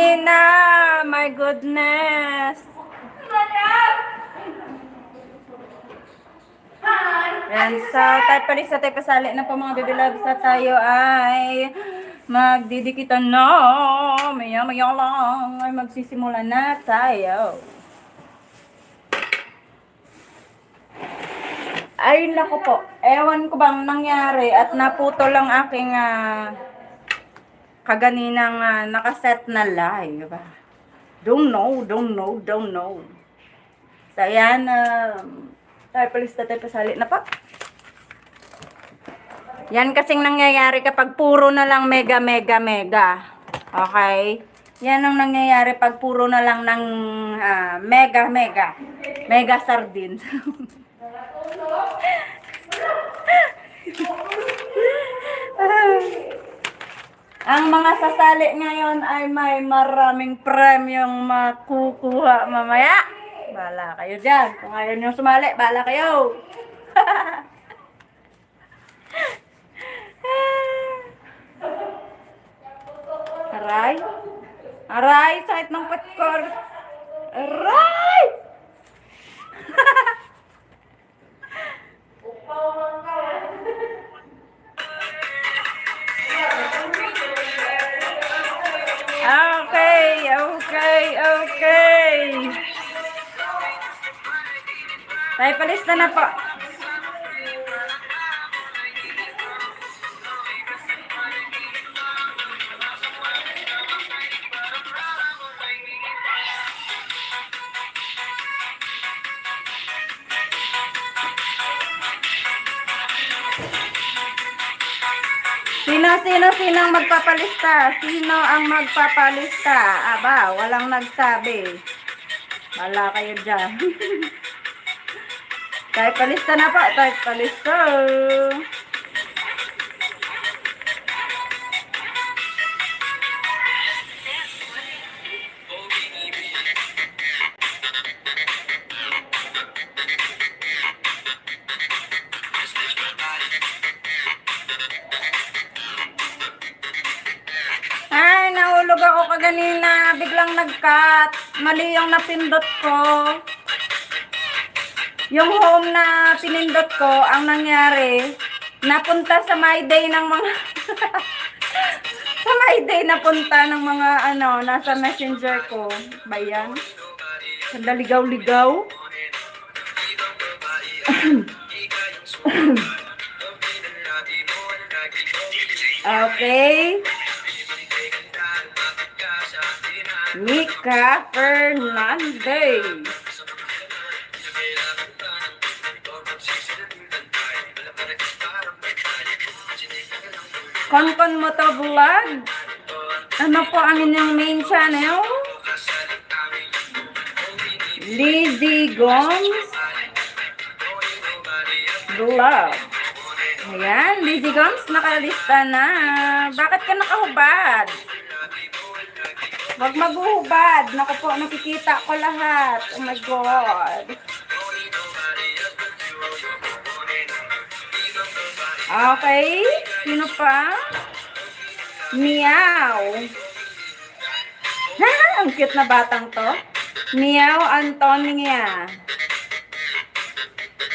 kanina. My goodness. Yan. So, tayo palis sa tayo pasali na po mga baby loves na tayo ay magdidikitan na. Maya-maya lang ay magsisimula na tayo. Ay, nako po. Ewan ko bang nangyari at naputo lang aking kaganinang nakaset na live. Don't know. So, ayan. Tayo palis na tayo pasali na pa. Yan kasing nangyayari kapag puro na lang mega. Okay? Yan ang nangyayari pag puro na lang ng mega. Mega sardines. Ang mga sasali ngayon ay may maraming premyong makukuha mamaya. Bahala kayo dyan. Kung ayaw nyo sumali, bahala kayo. Aray, sakit ng patkor. Aray! Okay. Tayo palista na po. Sino magpapalista? Sino ang magpapalista? Aba, walang nagsabi. Wala kayo dyan. Tayo palista na po. Tayo palista. Nahulog ako kaganina, biglang nag-cut. Mali yung napindot ko. Yung home na pinindot ko, ang nangyari, napunta sa my day ng mga sa my day napunta ng mga nasa messenger ko. Bayan. Sa ligaw-ligaw. Okay. Mika Fernandez. Konkon mo to vlog? Ano po ang inyong main channel? Lizzie Gomes Vlog. Ayan, Lizzie Gomes, nakalista na. Bakit ka nakahubad? Huwag maghuhubad. Naku po, nakikita ko lahat. Oh my God. Okay. Sino pa? Meow. Ang cute na batang to. Meow Antonia.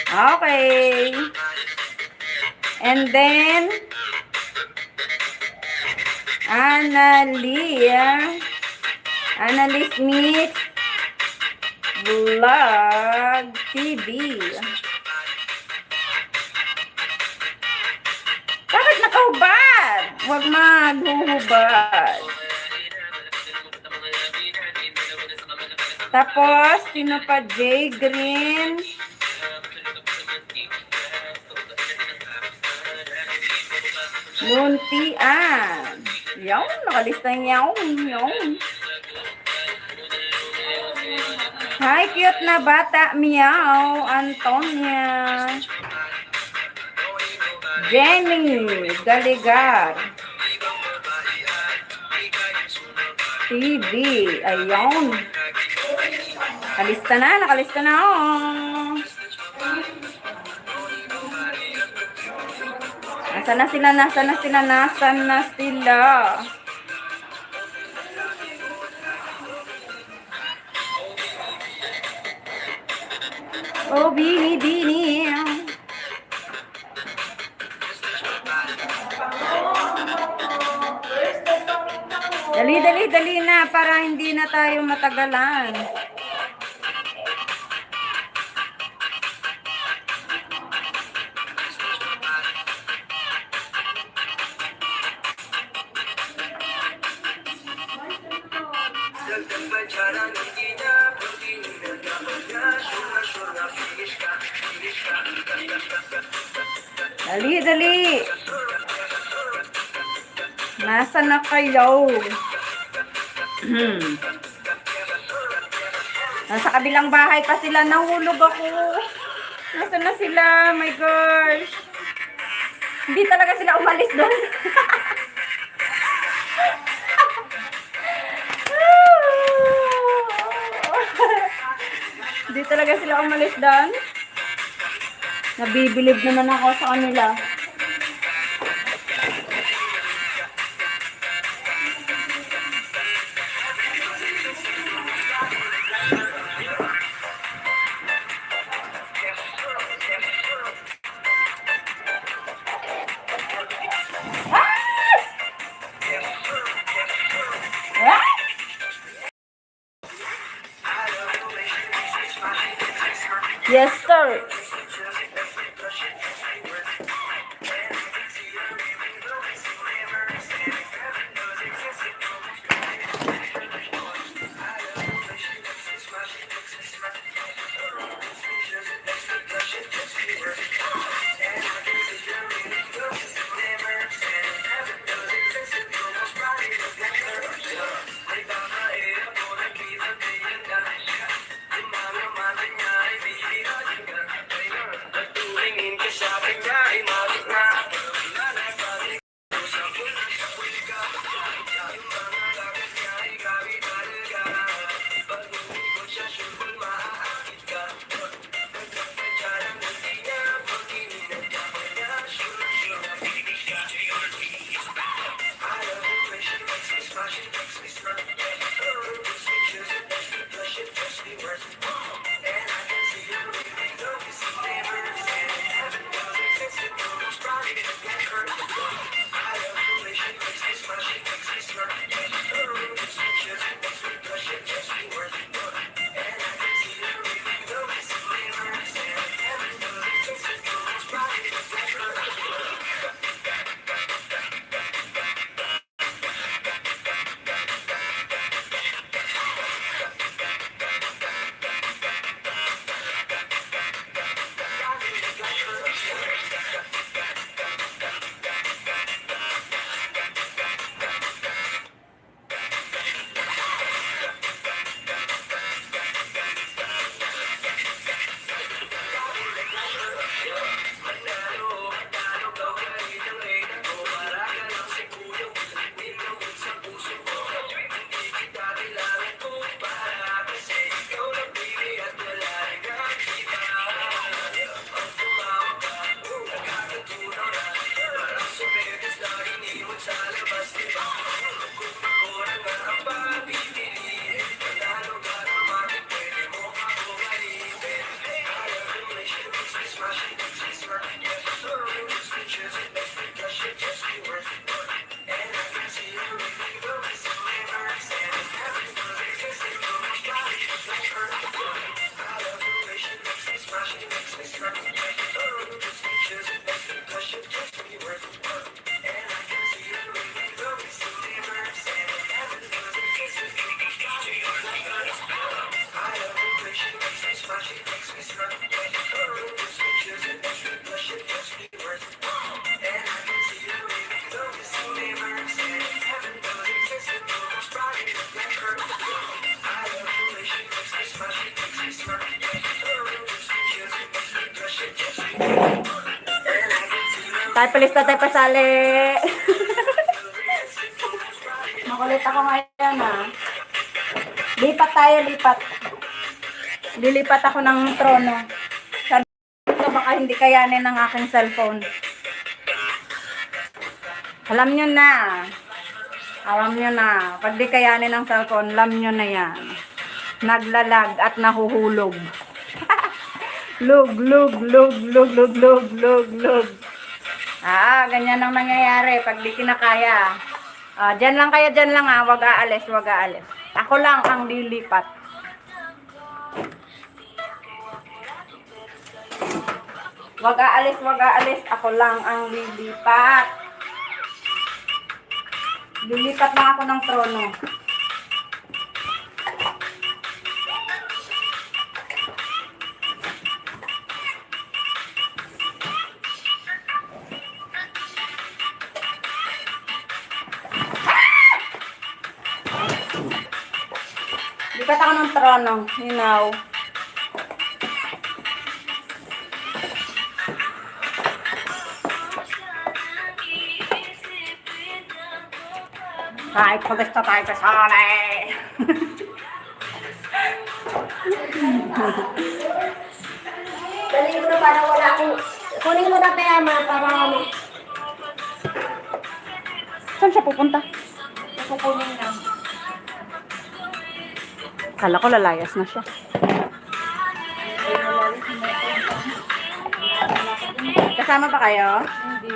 Okay. And then, Annalise Smith Vlog TV. Bakit nakahubad? Huwag maghuhubad. Tapos, sino pa? Jay Green. Muntian. Yung, nakalista niya. Yung. Hi, cute na bata. Meow. Antonia. Jenny Galigar. TV. Ayun. Nakalista na. Nasaan na sila? Oh, bini, bini. Dali, dali, dali na para hindi na tayo matagalan. Dali, dali. Nasa na kayo? Nasa kabilang bahay pa sila. Nahulog ako. Nasa na sila? My gosh. Hindi talaga sila umalis doon. Hindi talaga sila umalis doon. Nabibilib naman ako sa kanila. Yes, sir. Tayo palista, tayo pasali. Makulit ako ngayon, ha. Lipat tayo, lipat. Lilipat ako ng trono. Sabi ko, baka hindi kayanin ng aking cellphone. Alam nyo na. Alam nyo na. Pag di kayanin ng cellphone, alam nyo na yan. Naglalag at nahuhulog. Lug, lug, lug, lug, lug, lug, lug, lug. Ganyan ang nangyayari pag di kinakaya. Dyan lang kayo, dyan lang wag aalis, wag aalis. Ako lang ang lilipat. Wag aalis, wag aalis. Ako lang ang lilipat. Lilipat lang ako ng trono. Lipat ako ng trono, you know. Kahit pagkasta tayo kasali. Dalhin ko na para wala akong... Kunin mo na pera para... Saan siya pupunta? Kukunin lang. Kala ko lalayas na siya. Kasama ba kayo? Hindi.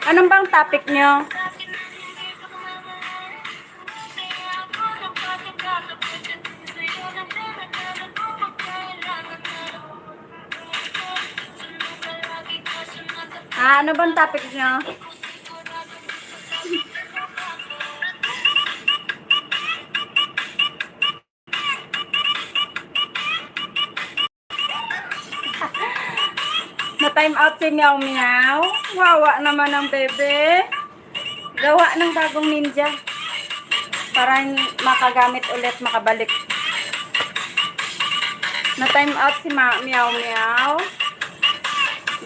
Anong bang topic nyo? Ano bang topic nyo? Na-time out si Meow Meow. Wawa naman ang bebe. Gawa ng bagong ninja. Para makagamit ulit, makabalik. Na-time out si Meow Meow.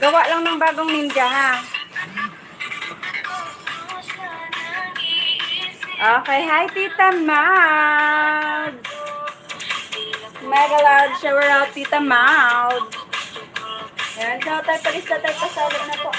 Gawa lang ng bagong ninja, ha? Okay, hi Tita Maud. Mega loud shower out Tita Maud. Yan, so tayo palista tayo pasali na po.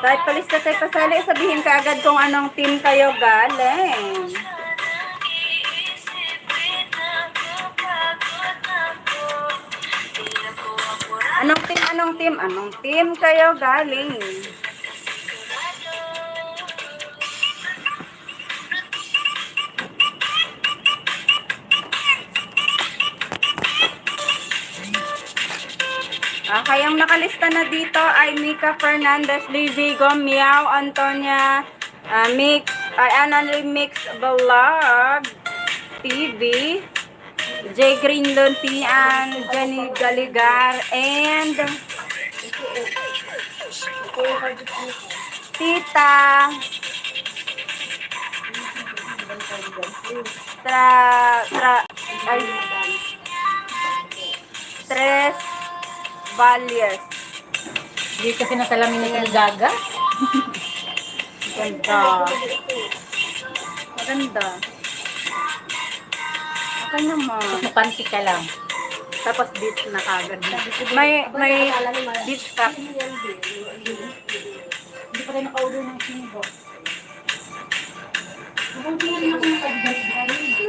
Kahit palista tayo pasali, sabihin ka agad kung anong team kayo galing. Anong team kayo galing? Kayang nakalista na dito ay Mika Fernandez, Lizzie Meow, Antonia, Mix Vlog TV, J. Greenlon, Tian, Jenny Galigar, and Tita Tres Valiers. Hindi kasi nasalamin ni Gaga. Ganda. Maganda. Okay naman. Napanti ka lang. Tapos beach na kagad. May beach cup. Hindi pa rin naka-order ng sinibo.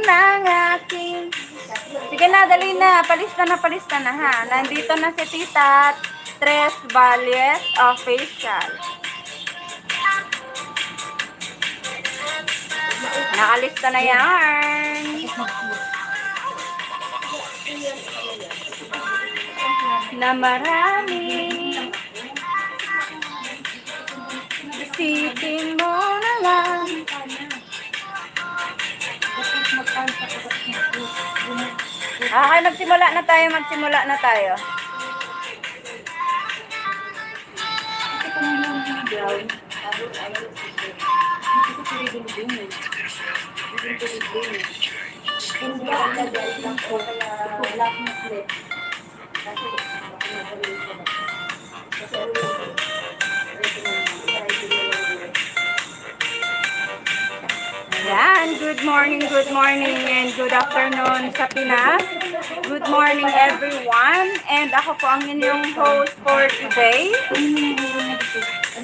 Nang aking. Sige na, dali na. Palista na ha. Nandito na si Tita Tres Valiers Official. Nakalista na yan. Na marami. Isipin mo na lang. Okay, magsimula na tayo. Hindi ako nag-alala lang po, kaya black na slip. Kasi Yan, good morning, and good afternoon sa Pinas. Good morning everyone, and ako po ang inyong host for today.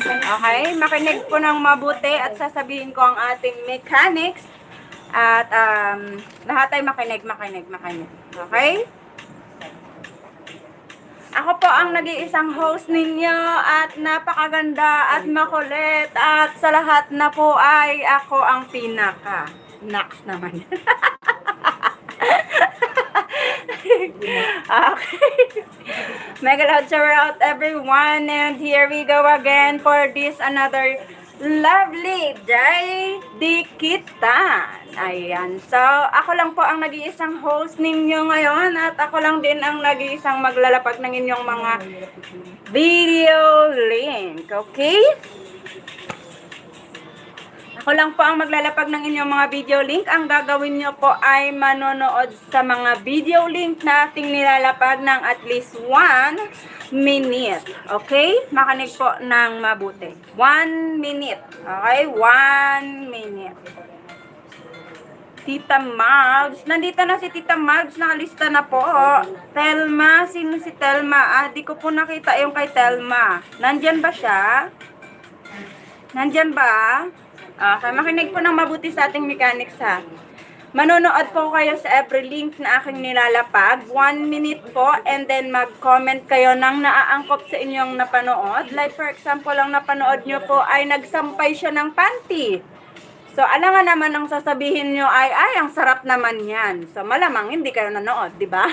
Okay, makinig po ng mabuti at sasabihin ko ang ating mechanics. At lahat ay makinig. Okay? Ako po ang nag-iisang host ninyo at napakaganda at makulit at sa lahat na po ay ako ang pinaka. Next naman. Okay. Mega loud shout out everyone, and here we go again for this another lovely day dikitan. Ayan. So, ako lang po ang nag-iisang host ninyo ngayon at ako lang din ang nag-iisang maglalapag ng inyong mga video link. Okay? Ako lang po ang maglalapag ng inyong mga video link. Ang gagawin nyo po ay manonood sa mga video link na ating nilalapag ng at least 1 minute. Okay? Makinig po ng mabuti. 1 minute. Okay? 1 minute. Tita Mags. Nandito na si Tita Mags. Nakalista na po. Telma. Sino si Telma? Di ko po nakita yung kay Telma. Nandyan ba siya? Nandyan ba? Okay, makinig po ng mabuti sa ating mechanics ha. Manonood po kayo sa every link na aking nilalapag. 1 minute po, and then mag-comment kayo ng naaangkop sa inyong napanood. Like for example, ang napanood nyo po ay nagsampay siya ng panty. So, alangan naman ang sasabihin nyo ay ang sarap naman yan. So, malamang hindi kayo nanood, di ba?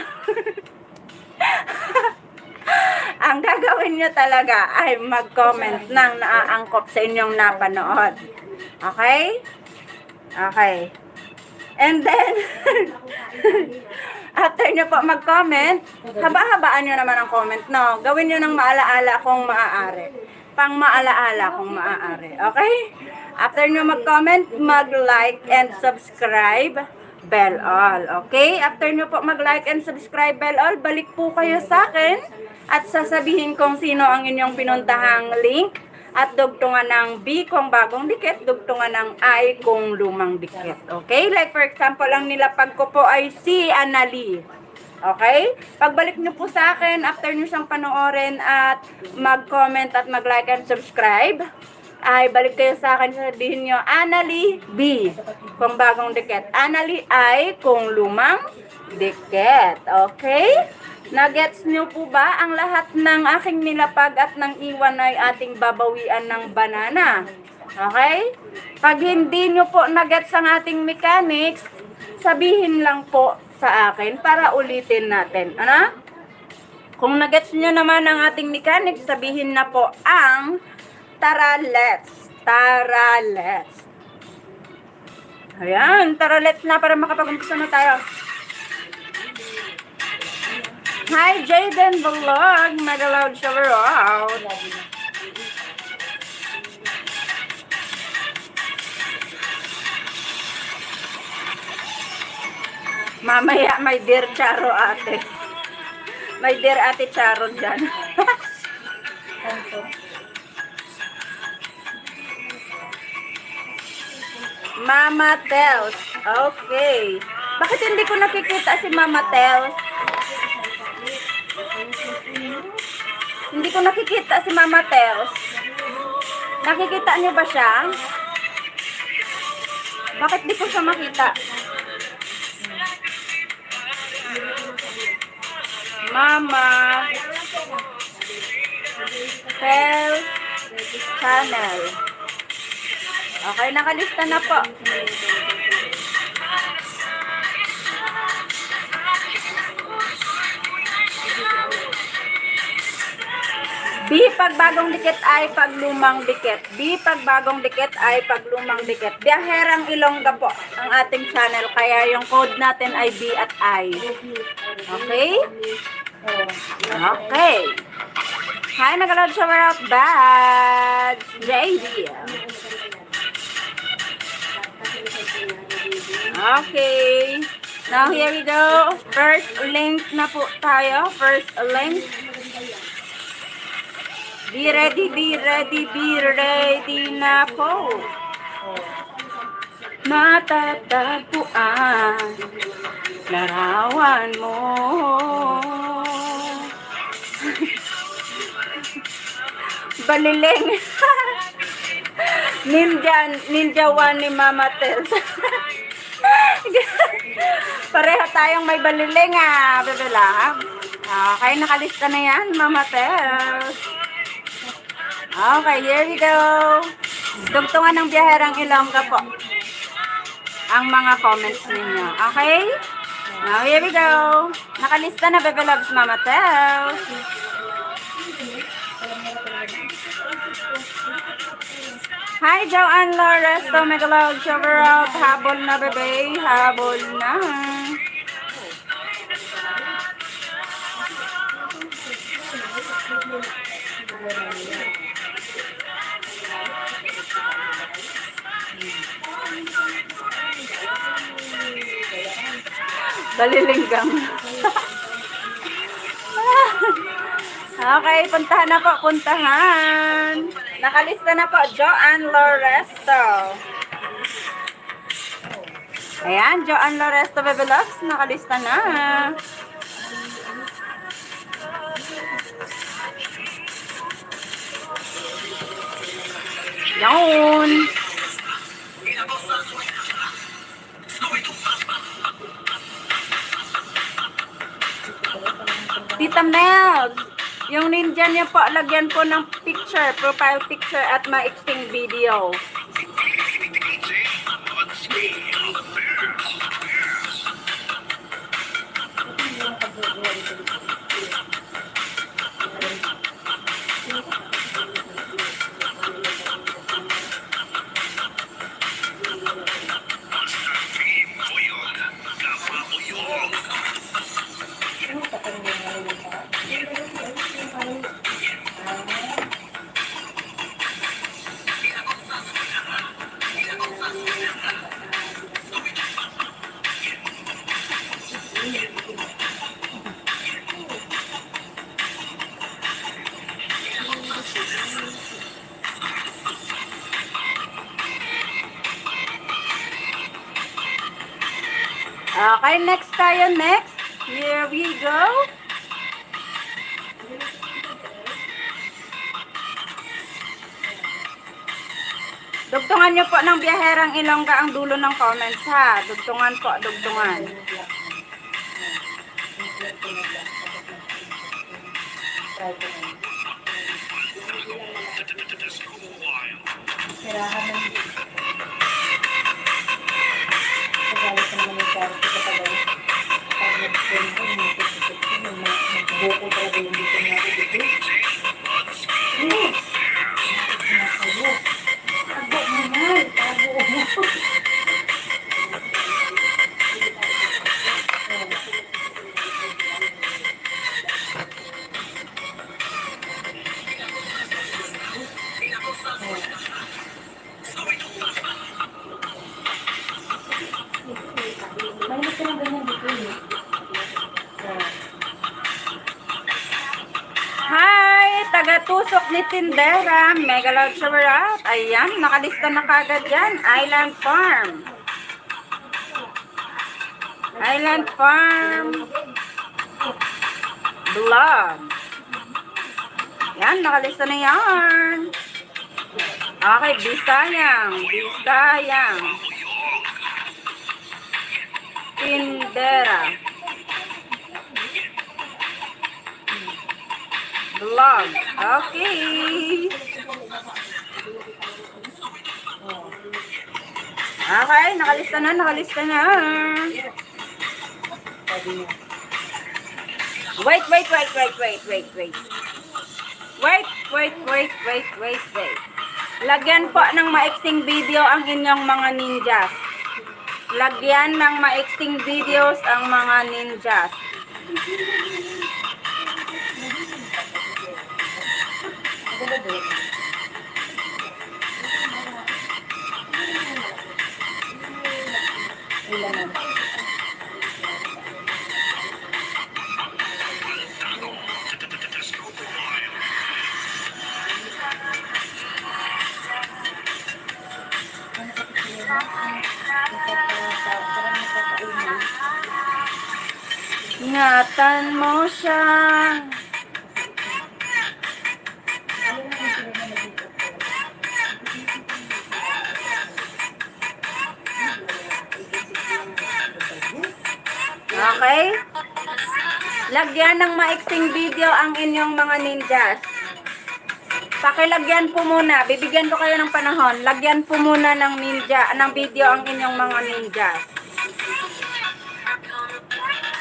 Ang gagawin nyo talaga ay mag-comment ng naaangkop sa inyong napanood. Okay? Okay. And then, after nyo po mag-comment, haba-habaan nyo naman ang comment, no? Gawin nyo ng maalaala kung maaari. Pang maalaala kung maaari. Okay? After nyo mag-comment, mag-like and subscribe, bell all. Okay? After nyo po mag-like and subscribe, bell all, balik po kayo sa akin at sasabihin kung sino ang inyong pinuntahang link. At dugtungan ng B kung bagong dikit, dugtungan ng I kung lumang dikit. Okay? Like for example, ang nilapag ko po ay si Anali. Okay? Pagbalik nyo po sa akin, after nyo siyang panoorin at mag-comment at mag-like and subscribe, ay balik kayo sa akin, sabihin nyo, Anali B kung bagong dikit. Anali I kung lumang dikit. Okay? Nagets nyo po ba ang lahat ng aking nilapag at ng iwan ay ating babawian ng banana? Okay? Pag hindi nyo po nagets ang ating mechanics, sabihin lang po sa akin para ulitin natin. Ano? Kung nagets nyo naman ang ating mechanics, sabihin na po ang tara let's. Tara let's. Ayan, tara let's na para makapag-umpisa na tayo. Hi, Jaden Vlog. Mega loud shower out. Mamaya may dear Charo ate. May dear ate Charo dyan. Mama Tels. Okay. Bakit hindi ko nakikita si Mama Tels? Hindi ko nakikita si Mama Tels. Nakikita niyo ba siya? Bakit di ko siya makita? Mama Tels channel. Okay, nakalista na po. B pag bagong dikit ay pag lumang dikit. B pag bagong dikit ay pag lumang dikit. Biyaherang Ilongga po ang ating channel. Kaya yung code natin ay B at I. Okay? Okay. Hi, Magalod Shower Out Bags. JD. Okay. Now, here we go. First link na po tayo. First link. Be ready, be ready, be ready na po. Matatagpuan larawan mo. Baliling. Ninja 1 ni Mama Tels. Pareho tayong may baliling bebela. Okay, nakalista na yan, Mama Tels. Okay, here we go. Tugtungan ng biyaherang Ilongga po ang mga comments ninyo. Okay? Now, here we go. Nakalista na, Bebe Loves, Mama Tels. Hi, Joanne Loresto, Megalod, Shower Out. Habol na, bebe. Habol na. Balilinggang. Okay, puntahan na po, puntahan. Nakalista na po, Joanne Loresto. Ayan, Joanne Loresto, Bebe Loves, nakalista na. Yun. Tita Mel, yung ninja niya po, lagyan po ng picture, profile picture at maiksing video. Okay, next tayo, next. Here we go. Dugtungan nyo po ng biyaherang Ilongga ang dulo ng comments, ha? Dugtungan po, dugtungan. Sirahan ng galit naman yung charity ko pala. Pag nag-friend ko, mag-buko talaga yung dito nga ako dito. Tago naman, tago mo. Mahirap ka lang ganyan dito eh. Hi! Taga-tusok ni Tindera. Megalod Shower Out. Ayan, nakalista na kagad yan. Island Farm. Island Farm Vlog. Yan, nakalista na yan. Okay, Bisayang. Bisayang. Tindera. Vlog. Okay. Okay, nakalista na, nakalista na. Sabi niya. Wait. Wait. Lagyan po ng maiksing video ang inyong mga ninjas. Lagyan ng maiksing videos ang mga ninjas. Maganda doon. Ilan na. Ingatan mo siya. Okay? Lagyan ng maiksing video ang inyong mga ninjas. Pakilagyan po muna. Bibigyan ko kayo ng panahon. Lagyan po muna ng video ang inyong mga ninjas.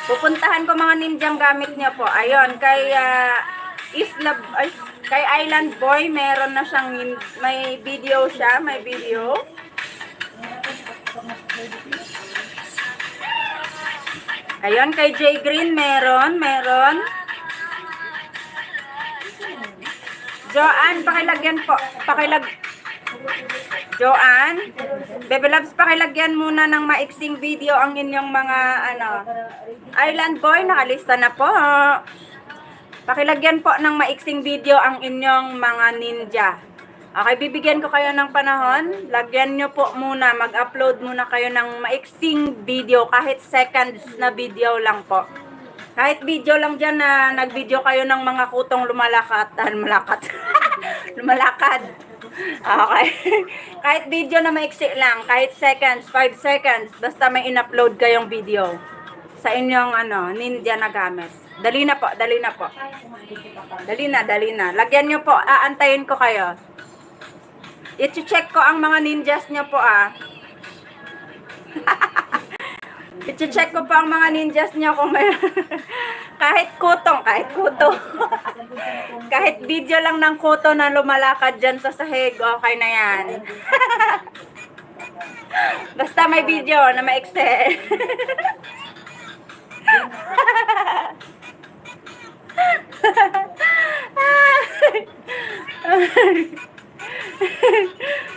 Pupuntahan ko mga ninjang gamit niya po. Ayun, kay kay Island Boy, meron na siyang may video siya, may video. Ayun, kay Jay Green meron. Joanne, pakilagyan po. Joanne, Baby Loves, pakilagyan muna ng maiksing video ang inyong mga Island Boy, nakalista na po. Pakilagyan po ng maiksing video ang inyong mga ninja. Okay, bibigyan ko kayo ng panahon. Lagyan nyo po muna, mag-upload muna kayo ng maiksing video, kahit seconds na video lang po. Kahit video lang dyan na nag-video kayo ng mga kutong lumalakad. Okay. Kahit video na maiksi lang, kahit seconds, 5 seconds, basta may in-upload kayong video sa inyong ninja na gamit. Dali na po. Dali na. Lagyan nyo po, aantayin ko kayo. I-check ko ang mga ninjas nyo po I-check ko pa ang mga ninjas nyo kung may kahit kuto. Kahit video lang ng kuto na lumalakad dyan sa sahig, okay na yan. Basta may video na maikse.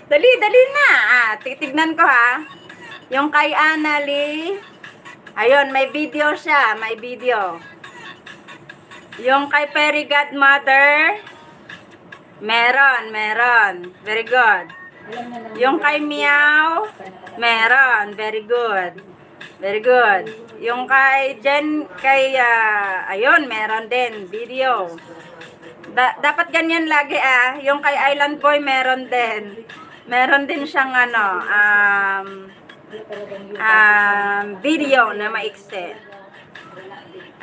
Dali na. Titignan ko Yung kay Annalie, ayun, may video siya, may video. Yung kay Fairy Godmother, meron. Very good. Yung kay Meow, meron. Very good. Yung kay Jen, ayun, meron din video. Dapat ganyan lagi Yung kay Island Boy, meron din. Meron din siyang video na maikse.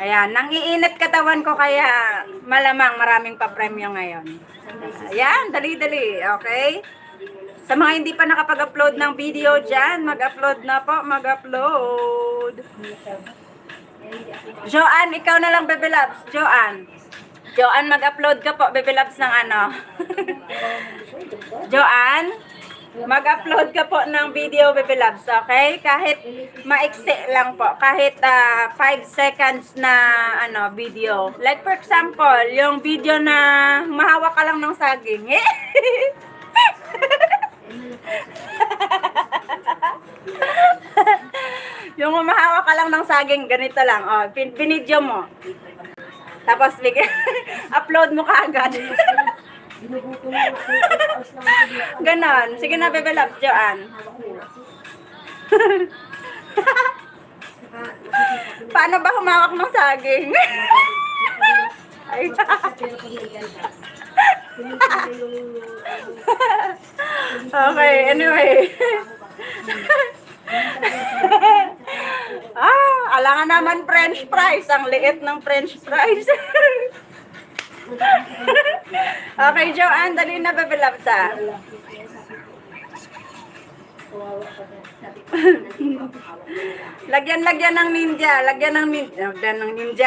Ayan, nangiinit katawan ko kaya malamang maraming pa-premyo ngayon. Ayan, dali. Okay? Sa mga hindi pa nakapag-upload ng video dyan, mag-upload na po, mag-upload. Joanne, ikaw na lang, Baby Loves. Joanne, mag-upload ka po, Baby Loves, ng Joanne, mag-upload ka po ng video, Baby Loves, okay? Kahit maiksi lang po, kahit 5 seconds na video. Like for example, yung video na mahawak ka lang ng saging. Yung mahawak ka lang ng saging, ganito lang. Pinidyo mo. Tapos upload mo kaagad. Ganon. Sige na, Baby Loves, Joanne. Paano ba humawak ng saging? Ay. Okay, anyway. Alangan naman French fries. Ang liit ng French fries. Okay, Joanne, dali na, Baby Loves, Kawawa ka na. Sabi ko, hawak mo nila. Lagyan ng ninja,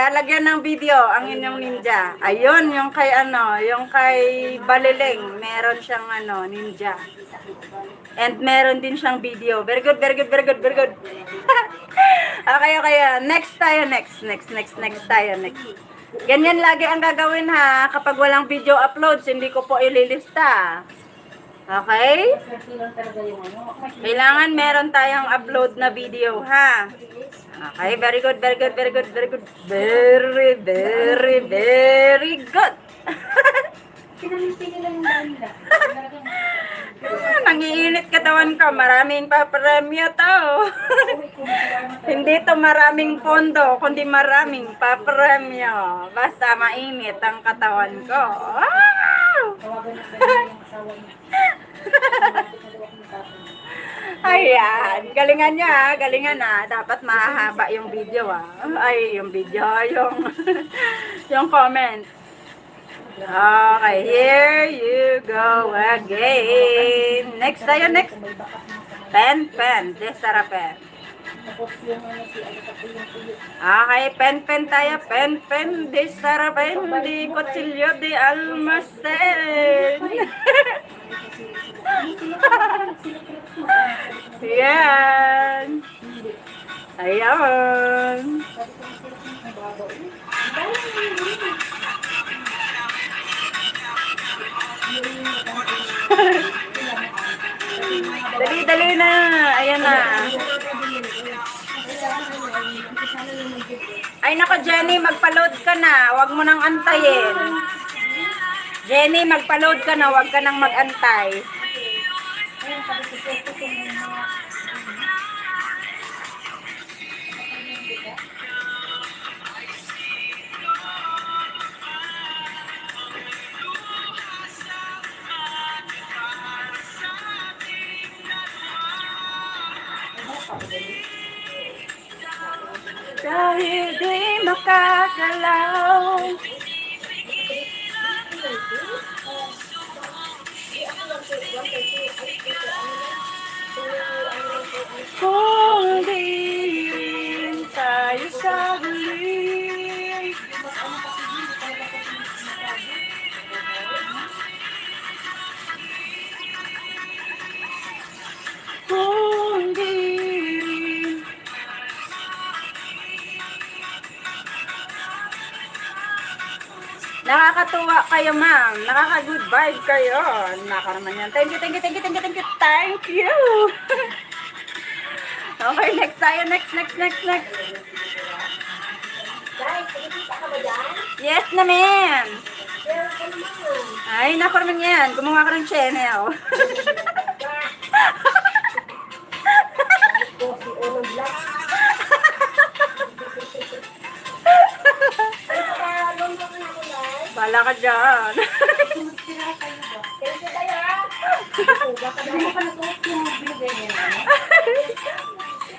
lagyan ng video ang inyong ninja. Ayun, yung kay yung kay Baliling, meron siyang ninja. And meron din siyang video. Very good, very good, very good, very good. Okay. Next tayo, next tayo, next. Ganyan lagi ang gagawin ha. Kapag walang video uploads, hindi ko po ililista. Okay? Swerte lang talaga yung Kailangan meron tayong upload na video, ha? Okay, very good, very good, very good, very good. Very, very, very good. Pinamipin nila yung dahil nila. Talagang Nangiinit katawan ko. Maraming papremyo to. uwi ko masalamat. Hindi to maraming pondo, kundi maraming papremyo. Basta mainit ang katawan ko. Wow! Tawagan ng ganyan yung asawa niya. Malapit na daw ako matapos. Ayan, galingan niya ha, galingan ha. Dapat mahaba yung video ha. Ay, yung video, yung comment. Okay, here you go again. Next tayo, next. May bakat na sa Pen. Desara pen. tapos yung si ano pa yung tuyo. Okay, pen tayo. Pen. Desara pen. Di kutsilyo, di almacen. Yan. Ayan. Dali na. Ayan na. Ay nako Jenny, magpa-load ka na. Huwag mo nang antayin. Jenny, magpa-load ka na. Huwag ka nang mag-antay. Dahil di makagalaw. Kung di rin tayo saglit. Kung di rin. Nakakatuwa kayo, ma'am. Nakaka-good vibe kayo. Nakaraman yan. Thank you. Okay, next tayo. Next. Yes naman. Ay, nakaraman yan. Gumawa ka ng channel. Bala ka dyan.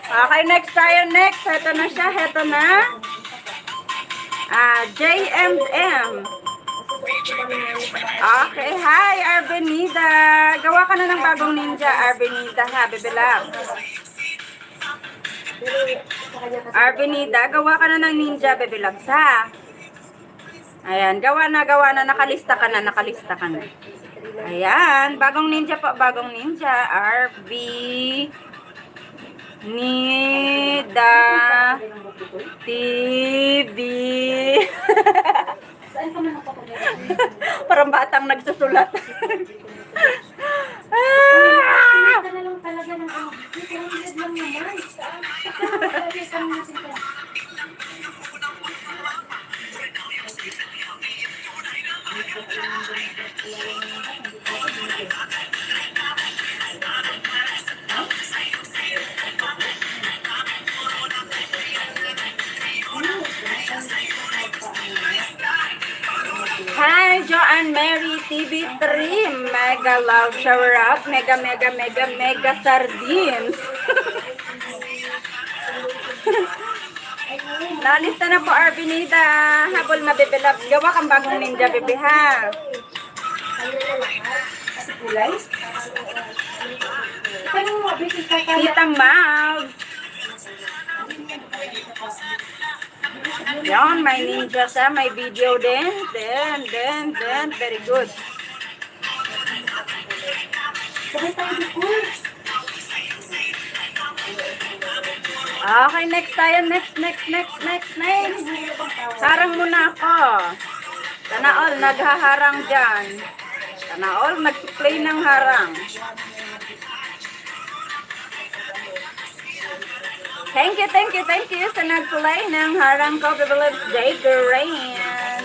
Okay, next tayo. Next. Heto na siya. JMM. Okay, hi, Arbenida. Gawa ka na ng bagong ninja, Arbenida, ha, bebelang. Arbenida, gawa ka na ng ninja, bebelang, ha. Ayan, gawa na, nakalista ka na. Ayan, bagong ninja po, RB Nida TV. Saan ka man nakapagay? Parang batang nagsusulat. Pinita na lang talaga ng ano. Ang hilad lang naman. Saan? Saan natin ka? Hi, Joanne Mary TV3. Mega love shower up. Mega sardines. Nalista na po, Arbenida. Habol mabibilabs. Gawa kang bagong ninja, bebe, ha? Ito mo, bitin ka kaya. Tita Mavs. Yan, may ninja siya, may video din. Then, very good. Sabay tayo dito. Okay, next tayo. Next. Harang muna ako. Sana all, naghaharang dyan. Sana all, nag-play ng harang. Thank you sa nag-play ng harang ko. Bibelip J. Garain.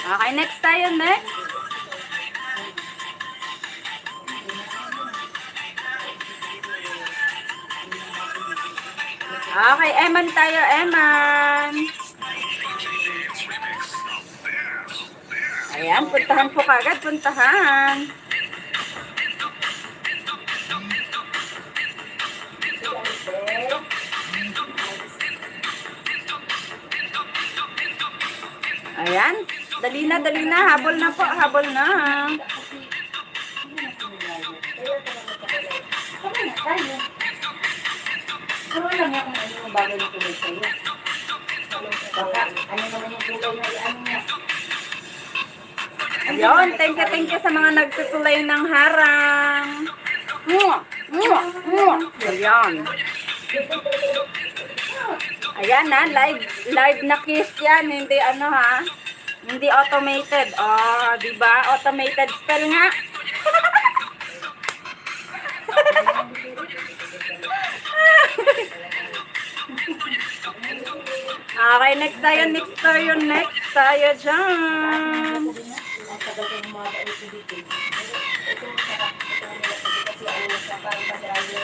Okay, next tayo, next. Okay, Eman tayo, Eman. Ayan, puntahan po kagad, puntahan. Ayan, dali na, habol na po, habol na. Sabay na tayo. Ano lang niya kung ano yung bagay na kulay sa'yo. Baka, ano naman yung kulay na ano niya. Ayun, thank you sa mga nagtutulay ng harang. Ayan. Ayan na, live na kiss yan, hindi ano ha. Hindi automated. Oh, di ba? Automated spell nga. Okay, next tayo dyan. Ang tagal ko ng mga activity. Ito, kasi ano sa parang pag-driver.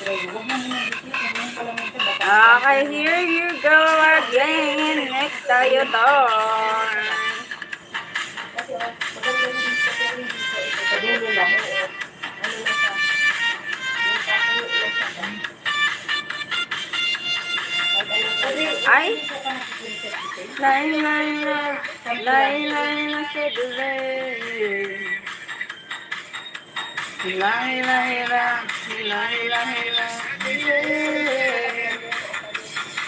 Huwag mo muna dito. Huwag mo lang ito. Okay, here you go again. Next tayo doon. Kasi maganda yung dito. Pero yung dito. Sa dulo lang. Ano lang sa... Yung kakulo lang sa... Ay, lay sa delay.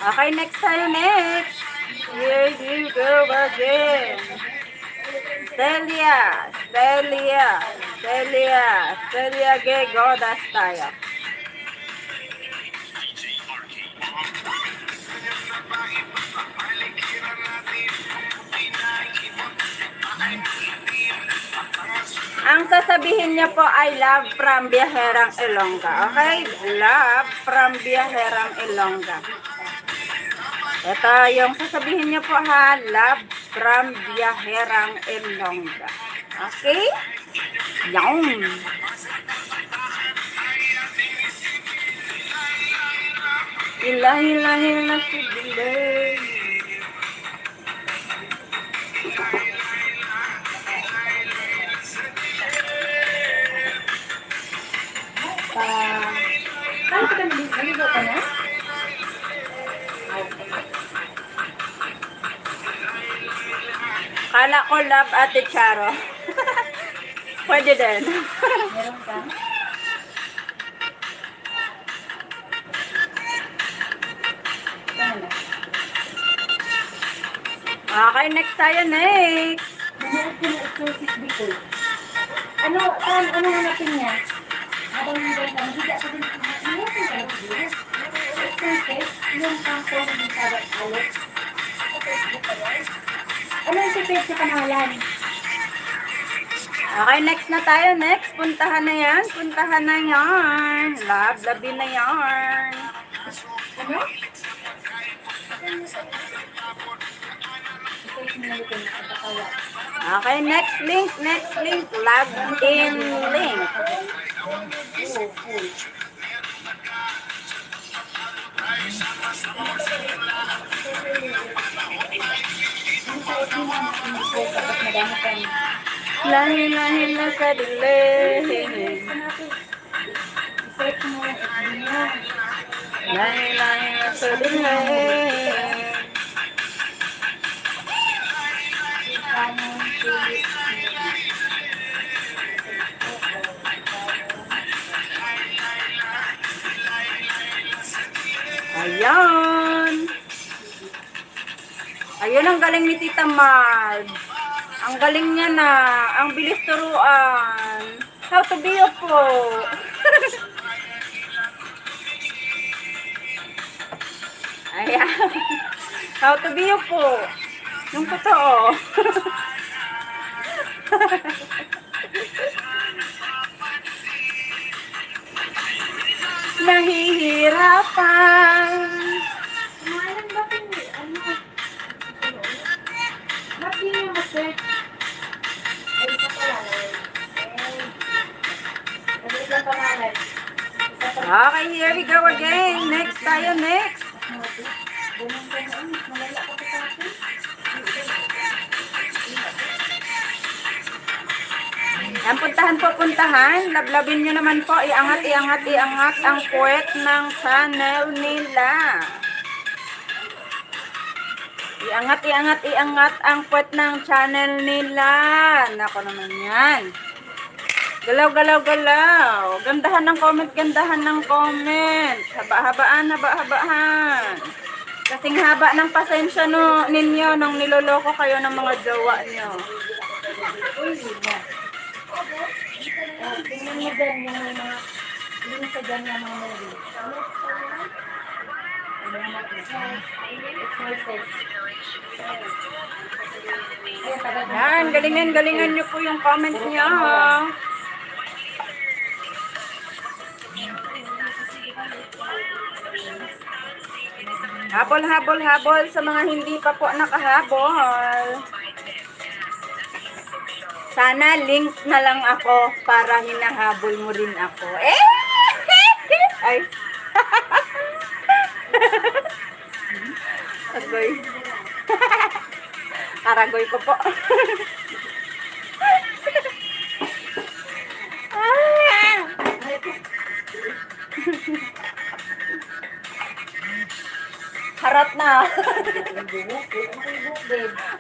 Okay, next tayo, next. Here you go again. Celia Gegodas tayo. Ang sasabihin niya po ay love from Biyaherang Ilongga. Okay? Love from Biyaherang Ilongga. Ito yung sasabihin niya po ha. Love from Biyaherang Ilongga. Okay? Yum! Hila si Bilay. Kala ka naligo ka na? Kala ko love Ate Charo. Pwede din. Meron ka? Okay, next tayo, next. Nanood ko ng exorcist dito. Ano hanapin niya? Habang hindi ka, mahiga ka din. Hanapin ka lang siguro. Exorcist, yung kampo ng Sarah Alex. Sa Facebook ka lang. Ano yung secret sa kanalan? Okay, next na tayo, next. Puntahan na yan. Labi na yan. Ano? Okay, next link. Log in link. Lahi na sa delay. Search mo yung FB niya. Lahi na sa delay. Ayan. Ayun ang galing ni Tita Marg. Ang galing niya na. Ang bilis turuan. How to be a pro. Ayan. How to be a pro. Yung totoo. Nahihirapan. Kumalan ba ito? Ano? Ba't di niya ma-search? Ay, isa pala. Ay, isa pangalan. Isa pa. Okay, here we go again. Next tayo, next. Ganun ka na. Malala ka pa sa akin. Yan, puntahan po, puntahan. Lablabin nyo naman po. Iangat, iangat, iangat ang puwet ng channel nila. Iangat, iangat, iangat ang puwet ng channel nila. Nako naman yan. Galaw, galaw, galaw. Gandahan ng comment, gandahan ng comment. Haba-habaan, haba-habaan. Kasing haba ng pasensya ninyo nung niloloko kayo ng mga jowa nyo. Uy, diba? Tingnan mo dyan yung mga, hindi mo sa dyan yung mga movie. Exercise. Ayan, tagal na. Yan, galingan, galingan nyo po yung comment nyo. Habol, habol, habol sa mga hindi pa po nakahabol. Sana link na lang ako para hinahabol mo rin ako. Ay. Agoy. Aragoy ko po. Harap na.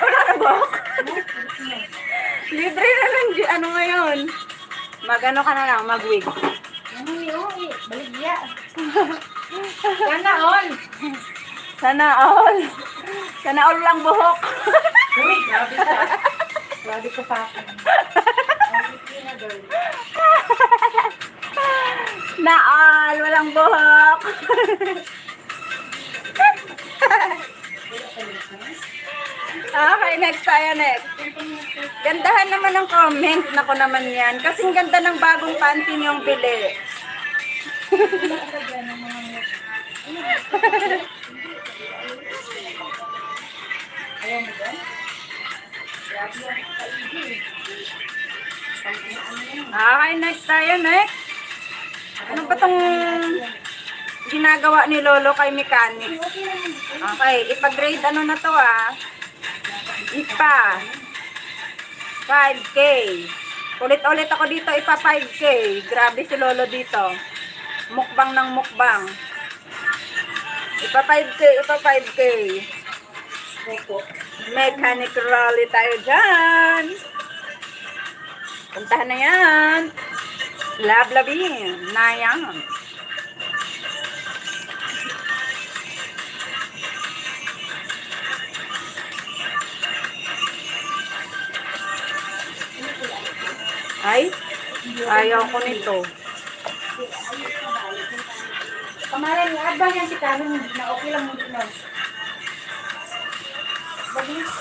Wala na ba? Libre na lang. Ano ngayon? Mag-ano ka na lang, mag-wig. Ano yun? Baligya. Sana all. Sana all. Sana all lang buhok. Uy, grabe ka. Grabe ka sa akin. Na all, walang buhok. Okay, next tayo, next. Gandahan naman ang comment. Nako naman yan. Kasing ganda ng bagong panty niyong bili. Ayaw mo ba? Grabe ang kaigi. Okay, next tayo, next. Ano ba tong ginagawa ni Lolo kay mechanics? Okay, ipa-grade ano na to Ipa. 5K. Ulit-ulit ako dito, ipa 5K. Grabe si Lolo dito. Mukbang ng mukbang. Ipa 5K, ipa 5K. Mechanic rally tayo dyan. Puntahan na yan. Lablabin. Na yan. Ay, ayaw ko nito. Kamalan niya, abang yan si Karen, hindi na okay lang mo din na. Bagis.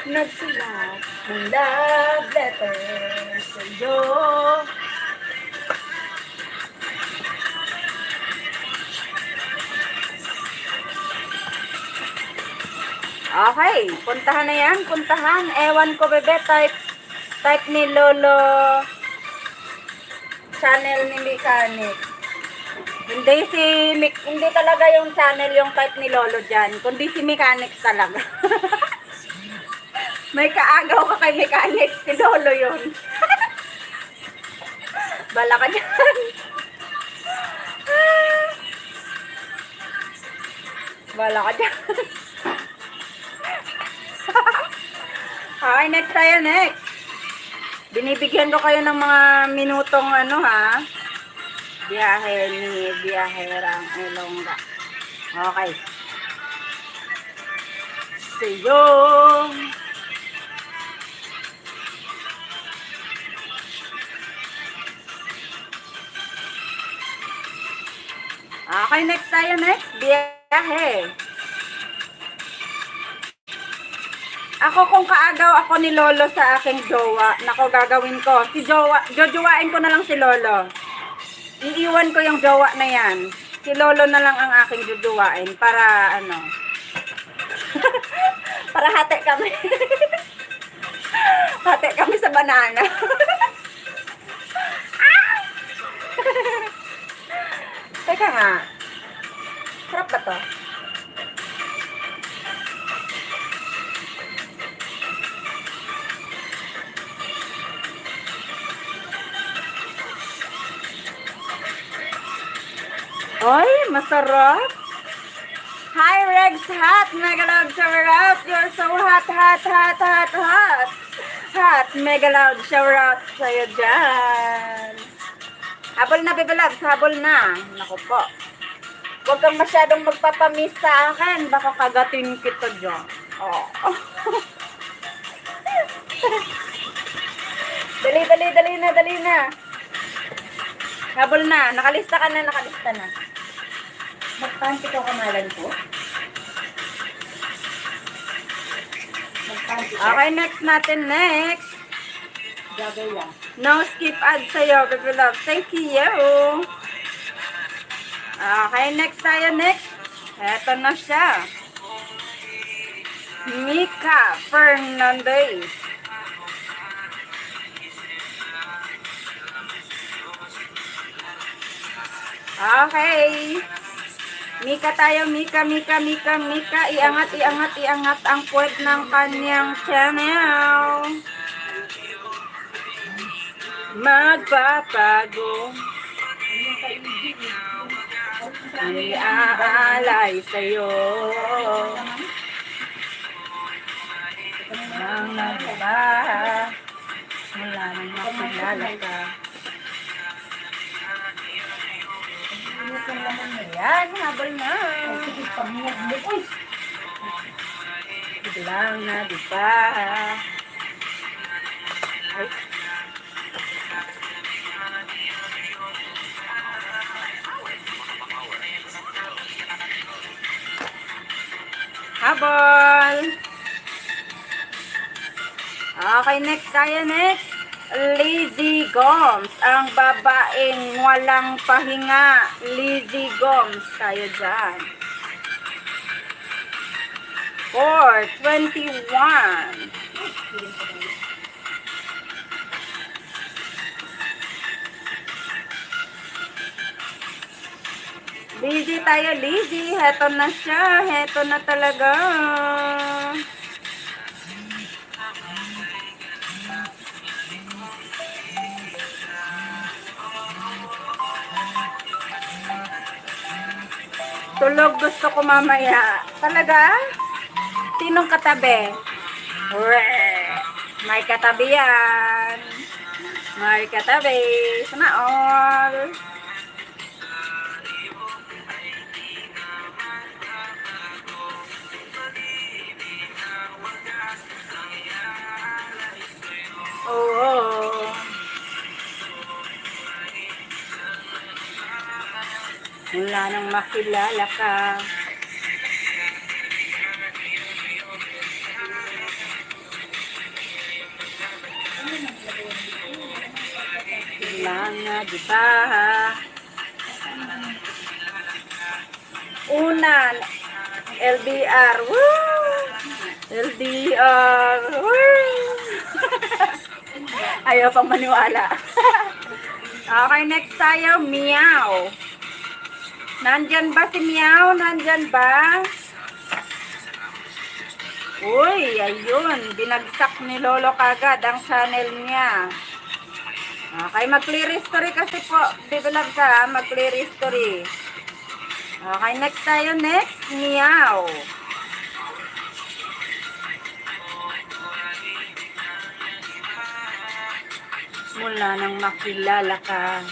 Nagsulat ng love letter sa'yo. Okay, puntahan na yan, puntahan. Ewan ko bebe, type ni Lolo channel ni Mechanic. Hindi talaga yung channel yung type ni Lolo dyan, kundi si Mechanics talaga. May kaagaw ka kay Mechanics, si Lolo yun. Bala ka dyan. Bala ka dyan. Okay, next tayo, next. Binibigyan ko kayo ng mga minutong Biyahe ni Biyaherang Ilongga. Okay. See you! Okay, next tayo. Next, biyahe. Ako kung kaagaw ako ni Lolo sa aking jowa, nako gagawin ko. Si jojowain ko na lang si Lolo. Iiwan ko yung jowa na yan. Si Lolo na lang ang aking jojowain para ano. Para hati kami. Hati kami sa banana. Teka nga. Sarap ba to? Ay, masarap. Hi, Regs Hot. Mega loud shower out. You're so hot, hot, hot, hot, hot. Hot. Mega loud shower out sa'yo dyan. Habol na, Bebe Loves. Habol na. Naku po. Huwag kang masyadong magpapamiss sa akin. Baka kagatin kita dyan. Oh. Dali, dali, dali na, dali na. Habol na. Nakalista ka na, nakalista na. Magpanty ka kamalan ko? Magpanty ka? Okay, next natin. Next. Gagay lang. No skip ad sa'yo, Bebe Love. Thank you. Okay, next tayo. Next. Eto na siya. Mika Fernandez. Okay. Mika tayo, Mika, Mika, Mika, Mika. Iangat, iangat, iangat ang puwet ng kanyang channel. Magpapago. Ay aalay sa'yo. Nang nagba. Mula nang makilala ka. Ayan, habol na. Sige, pamiyag mo. Uy! Biglang na, di ba? Ay. Habol! Okay, next tayo, next. Lizzy Gomes, ang babaeng walang pahinga. Lizzy Gomes, tayo dyan. 4:21. Lizzy tayo, Lizzy. Heto na siya. Heto na talaga. Tulog gusto ko mamaya. Talaga? Sinong katabi? May katabi yan. May katabi. Sana all. Oo. Mula nang makilala ka. Lang na, di ba? Unan, LDR. Woo! LDR. Woo! Ayaw pang maniwala. Okay, next tayo, Meow. Nandyan ba si Meow? Nandyan ba? Uy, ayun. Binagsak ni Lolo kagad ang channel niya. Okay, mag-clear history kasi po. Bebe Loves ha, mag-clear history. Okay, next tayo. Next, Meow. Mula nang makilala ka.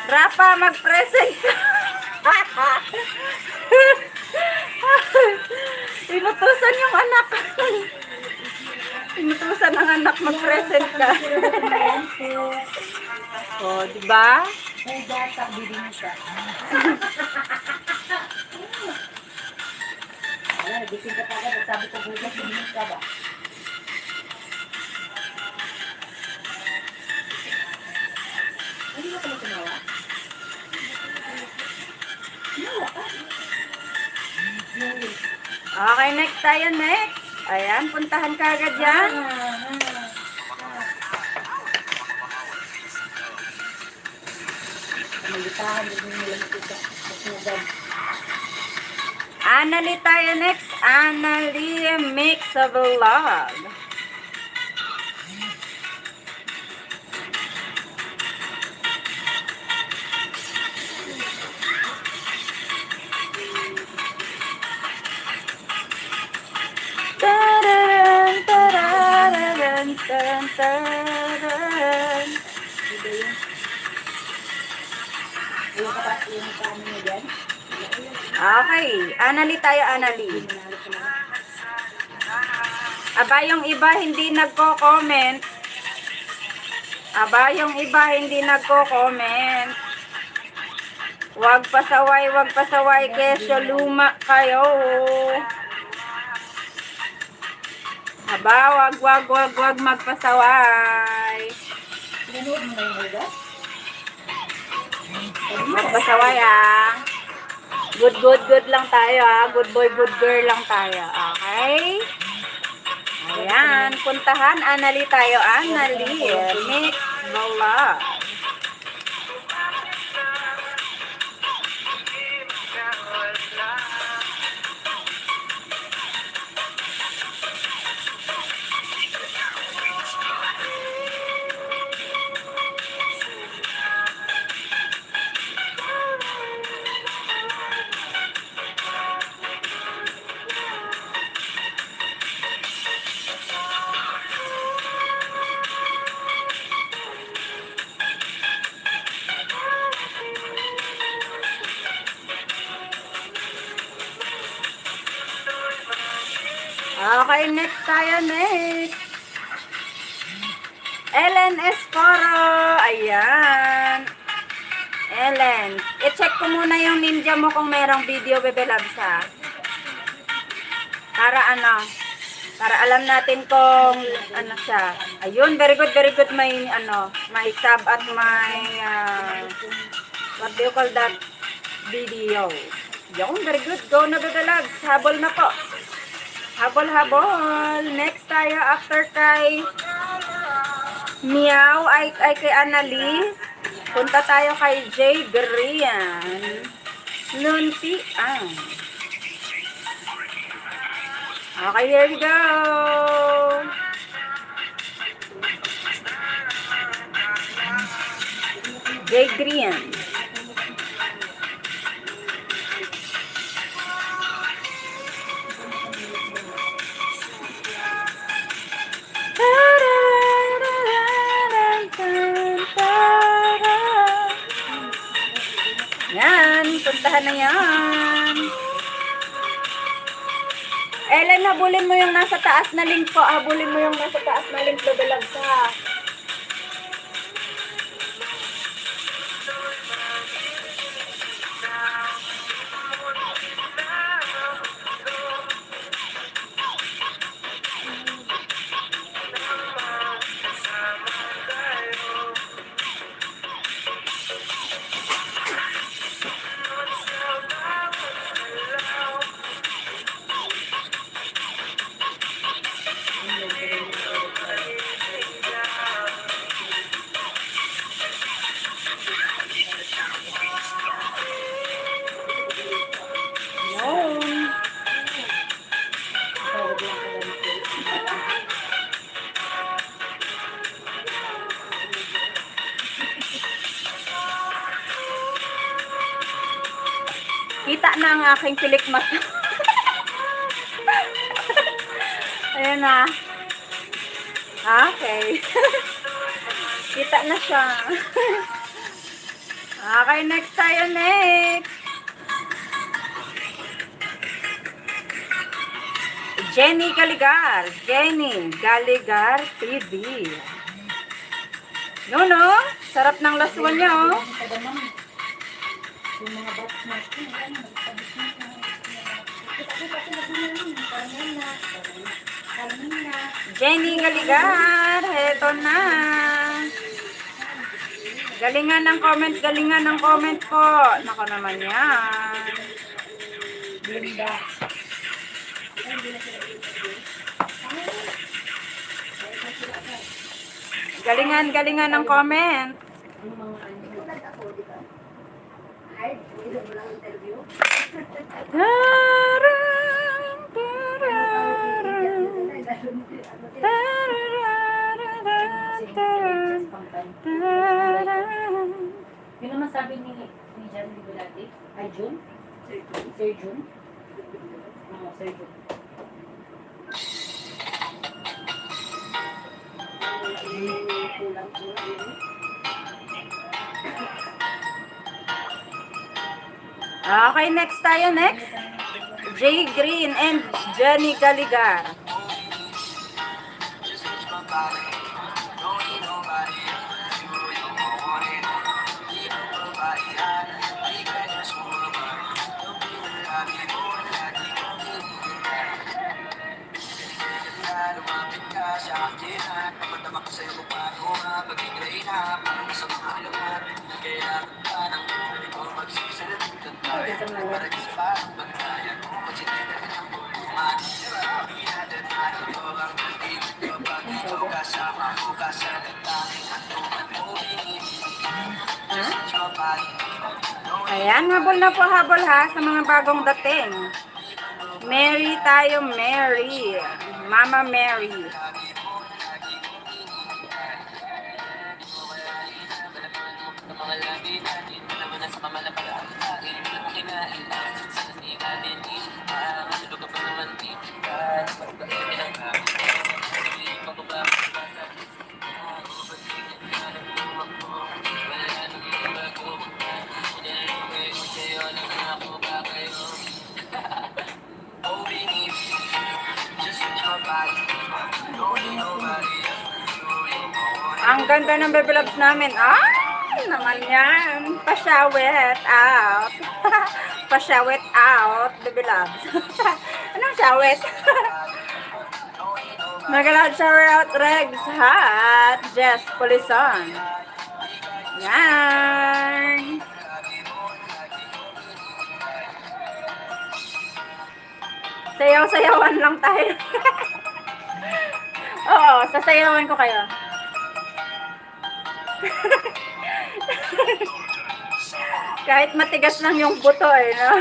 Rafa, mag-present ka. Inutusan yung anak. Inutusan ng anak, mag-present ka. O, diba? May gasak, bibingin siya. Wala, gising ka agad. Sabi ko, bukas, bibingin ka ba? Hindi ka pala tumawa? Tumawa ka? Okay, next tayo, next. Ayan, puntahan ka agad yan. Malitahan, hindi nila makita. Masugad. Annalie tayo next. Annalie Mix of Vlog. Tararan, tararan, tan, tararan. Diba yun? Yung kapatid, yung paano mo dyan? Okay, Annalie tayo, Annalie. Manalo ko lang. Aba, yung iba hindi nagko-comment. Aba, yung iba hindi nagko-comment. Wag pasaway, kesyo luma kayo. Aba, wag magpasaway. Sinunood mo na yung hugas? Magpasaway ah. Good lang tayo ah. Good boy, good girl lang tayo. Okay? Ayan, puntahan. Annalie tayo, Annalie. Mix Vlog. Okay, next tayo, next. Ellen Escoro. Ayan. Ellen. I-check ko muna yung ninja mo kung merong video, Bebe Labs, ha? Para alam natin kung ano siya. Ayun, very good. May sub at may, what do you call that? Video. Yung, very good. Go na, Bebe Labs. Habol na po. Habol. Next tayo after kay Meow ay kay Annalie. Punta tayo kay J. Grian. Luntian. Okay, here we go. J. Grian. Yan, puntahan na yan. Ellen, habulin mo yung nasa taas na link po. Habulin mo yung nasa taas na link, Bebe Labs, ha. Yun. Tawag lang ka lang. Kita na ang aking pilik mata. Ayan na. Okay. Kita na siya. Okay, next tayo, next. Jenny Galigar. Jenny Galigar TV. No? Sarap ng laswan niya, oh. Yung mga box natin, yan, nagtabis na siya. Kasi nagbilang, parang na, kanina. Jenny Galigar. Heto na. Galingan ng comment po. Nako naman yan. Linda. Galingan ng comment. Ano mga ano? Ako, di ba? Ay, hindi mo lang interview. Tarang, tararang, tarararararang, tararang. Yun naman sabi ni John Libelati. Ay, June? Sir June? Oo, Sir June. Okay, next tayo, next. Jay Green and Jenny Galigar. Ayan, habol na po habol ha sa mga bagong dating. Mary tayo, Mary. Mama Mary. Ang ganda ng baby loves namin. Naman yan. Pasyawet out. Pasyawet out, baby loves. Anong syawet? Magalag shower out, Regs. Hat. Jess Polison. Yan. Sayaw-sayawan lang tayo. Oo, sasayawan ko kayo. Kahit matigas lang yung buto no?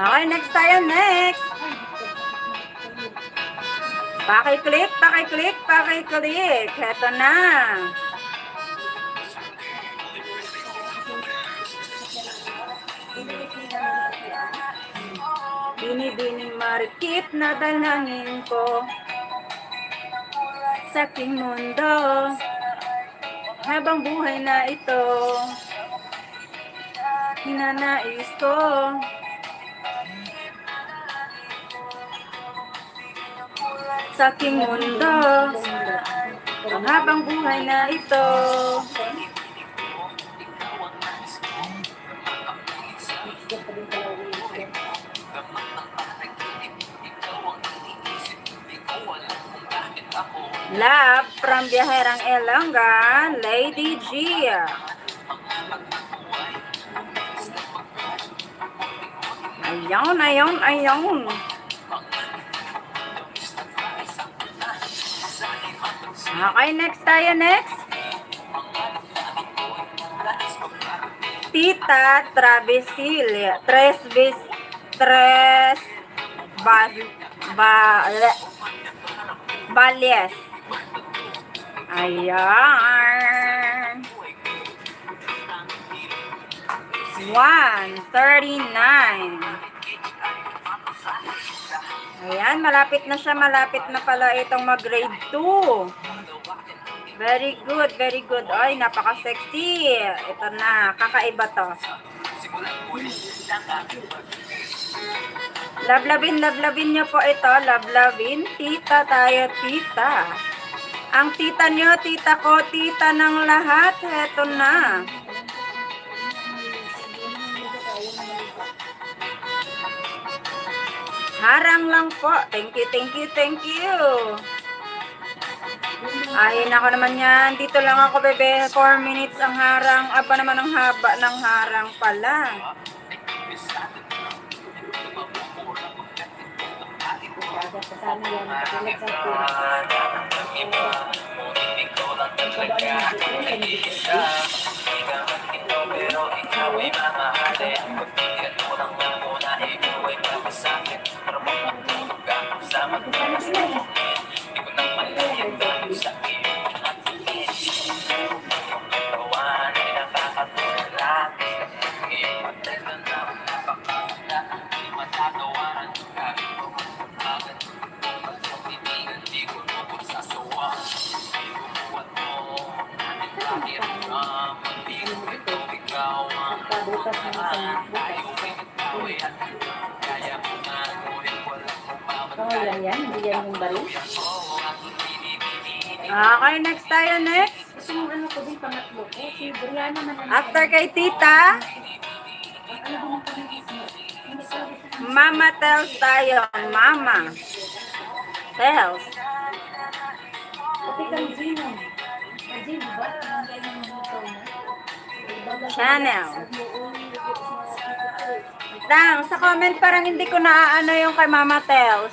Okay, next tayo, next. Paki-click. Heto na. Binibining marikit na dalangin ko sa aking mundo habang buhay na ito. Hinanais ko sa aking mundo habang buhay na ito. Love from Biyaherang Elonga, Lady G. Ayun. Okay, next tayo, next. Tita Travesilia. Balyes. Ayan. 1:39. Ayan, malapit na siya. Malapit na pala itong mag-grade 2. Very good, very good. Ay, napaka-sexy. Ito na, kakaiba to. Lablabin nyo po ito. Lablabin. Tita tayo, tita. Ang tita nyo, tita ko, tita ng lahat. Ito na. Harang lang po. Thank you, thank you, thank you. Ay, nako naman yan. Dito lang ako, bebe. 4 minutes ang harang. Aba naman ang haba ng harang pala. Kasama yan. Katulad sa atin. Bukas na sa bukas. Lang yan, hindi yan yung baril. Okay, next tayo, next. Ito yung ano ko din, pangatlo ko. Si Brianna naman. After kay tita, Mama tells tayo. Mama tells. Pati kang Gino. Ang Gino ba? Ang ganyan ng hikaw mo. Channel. Dang, sa comment parang hindi ko naaano yung kay Mama tells.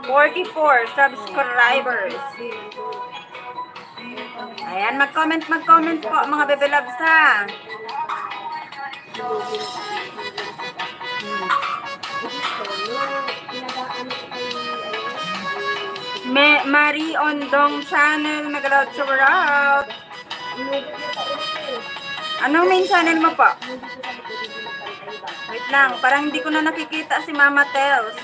44 subscribers. Ayan, mag-comment po mga bebe loves ha. Marie Ondong Channel, Megaloud shout out. Anong main channel mo po? Wait lang, parang hindi ko na nakikita si Mama Tells.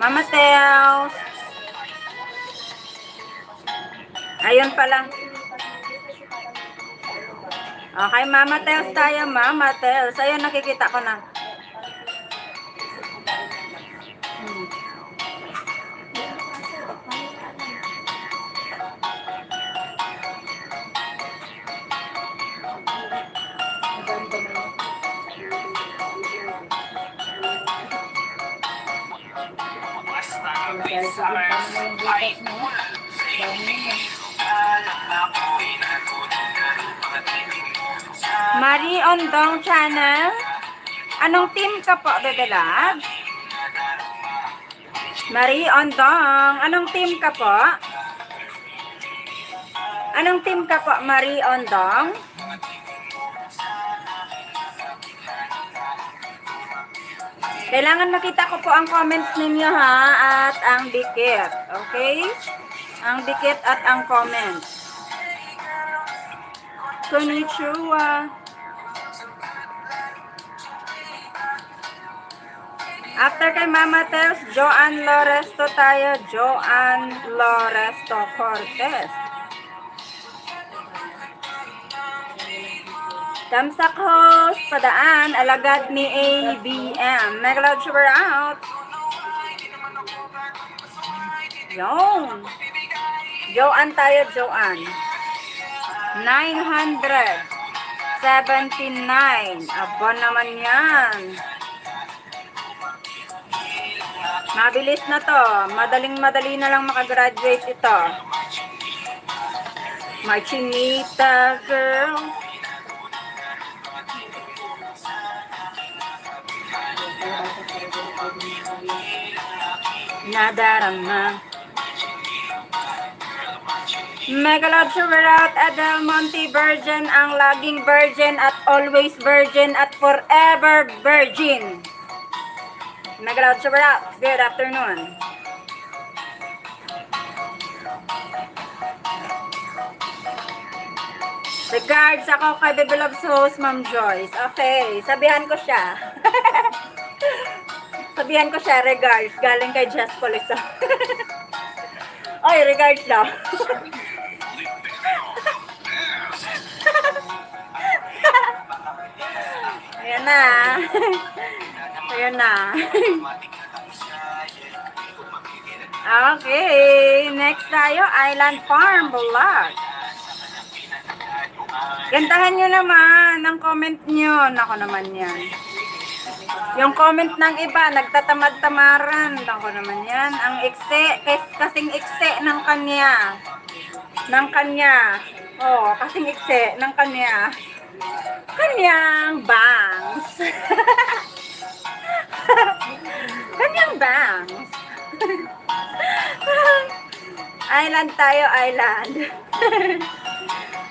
Mama Tells. Ayun pala. Okay, Mama Tells tayo, Mama Tells. Ayun, nakikita ko na. Marie Ondong Channel. Anong team ka po, bebe loves? Marie Ondong. Anong team ka po? Anong team ka po, Marie Ondong? Kailangan makita ko po ang comment ninyo ha, at ang dikit. Okay? Ang dikit at ang comment. Konnichiwa. After kay Mama Tells, Joanne Loresto tayo. Joanne Loresto Cortez. Tamsak host, padaan, alagad ni ABM. Megaloud shout out. Yon. Joanne tayo, Joanne. 979. Aba naman yan. Mabilis na to. Madaling-madali na lang makagraduate ito. My chinita girl. Nadarama. Megaloud shout out, Adele Monte Virgin, ang laging virgin at always virgin at forever virgin. Megaloud shout out, good afternoon. Regards ako kay Baby Loves host, Ma'am Joyce. Okay, sabihan ko siya. Sabihan ko siya, regards. Galing kay Jess Poliso. Oy, regards daw. Ayan na. Ayan na. Okay, next tayo, Island Farm Vlog. Gantahan nyo naman ang comment nyo. Nako naman yan. Yung comment ng iba, nagtatamad-tamaran. Nako naman yan. Ang ikse, kasing ikse ng kanya. Ng kanya. Oh, kasing ikse ng kanya. Kanyang bangs. Kanyang bangs. Island tayo, island.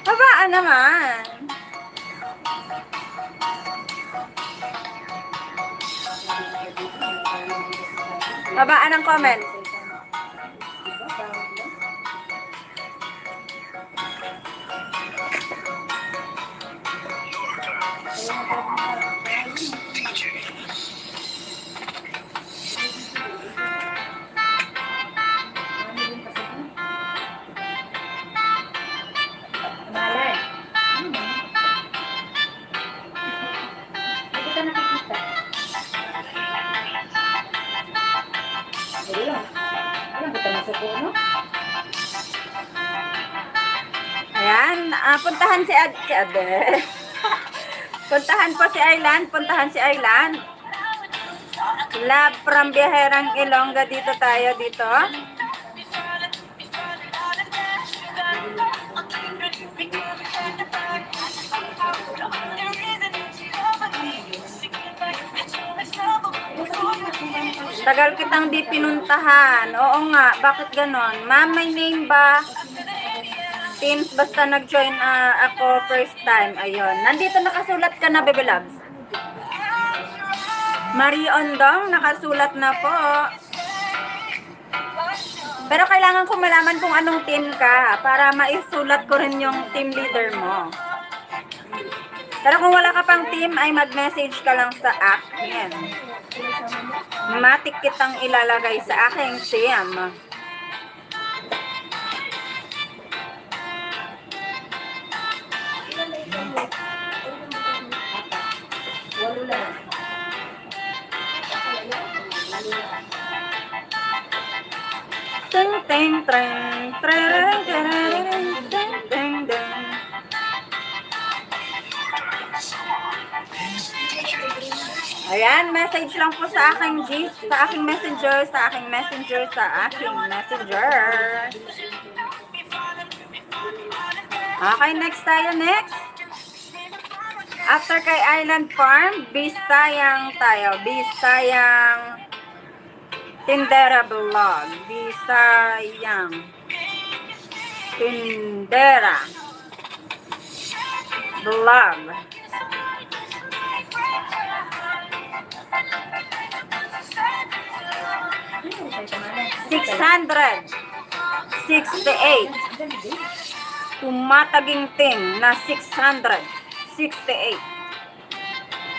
Babaan naman. Babaan ang comment. Malay. Hindi kita nakikita. Ayun. Ayun, buta na suko, no? Ayan, puntahan si Ade. Puntahan po si Island, puntahan si Island. Love from Biyaherang Ilongga, dito tayo, dito. Tagal kitang di pinuntahan. Oo nga, bakit ganon? Ma'am, may name ba? Teams, basta nag-join ako first time. Ayun. Nandito nakasulat ka na, Baby Loves. Marie Ondong, nakasulat na po. Pero kailangan ko malaman kung anong team ka para maisulat ko rin yung team leader mo. Pero kung wala ka pang team, ay mag-message ka lang sa akin. Matik kitang ilalagay sa aking team. Walo lang. Ting ting tring treng treng ting ting ting. Ayan, message lang po sa aking G, sa aking messenger, sa aking messenger, sa aking messenger. Okay, next tayo, next. After kay Island Farm, Bisayang tayo. Bisayang Tindera Vlog. Bisayang Tindera Vlog. 668. Tumataginting na 668.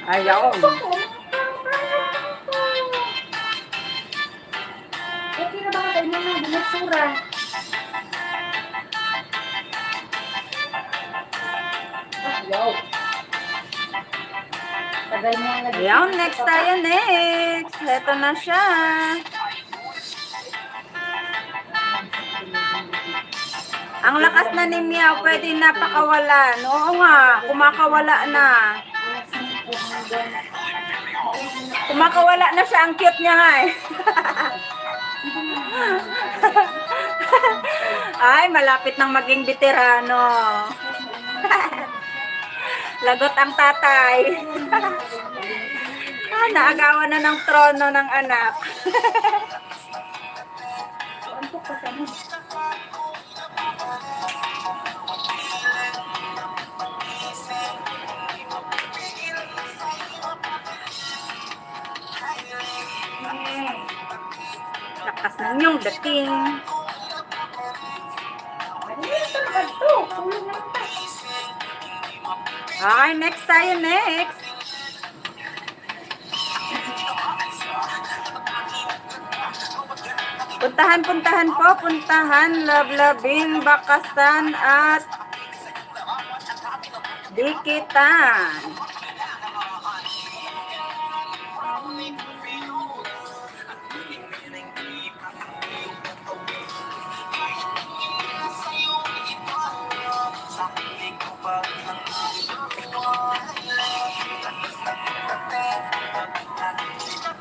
Ayaw. Okay na ba kayo na binatsura? Wow. Tagal mo ang Ayaw, next tayo, next. Ito na siya. Ang lakas na ni Meow, pwede napakawalan. Oo nga, kumakawala na. Kumakawala na siya, ang cute niya nga eh. Ay, malapit nang maging veterano. Lagot ang tatay. Naagawan na ng trono ng anak. Antok pa kami. Lakas ng iyong dating. Ano ito na ba ito? Tulong lang ito. Okay, next tayo, next. Puntahan po, puntahan, lablabing, bakasan, at dikitan.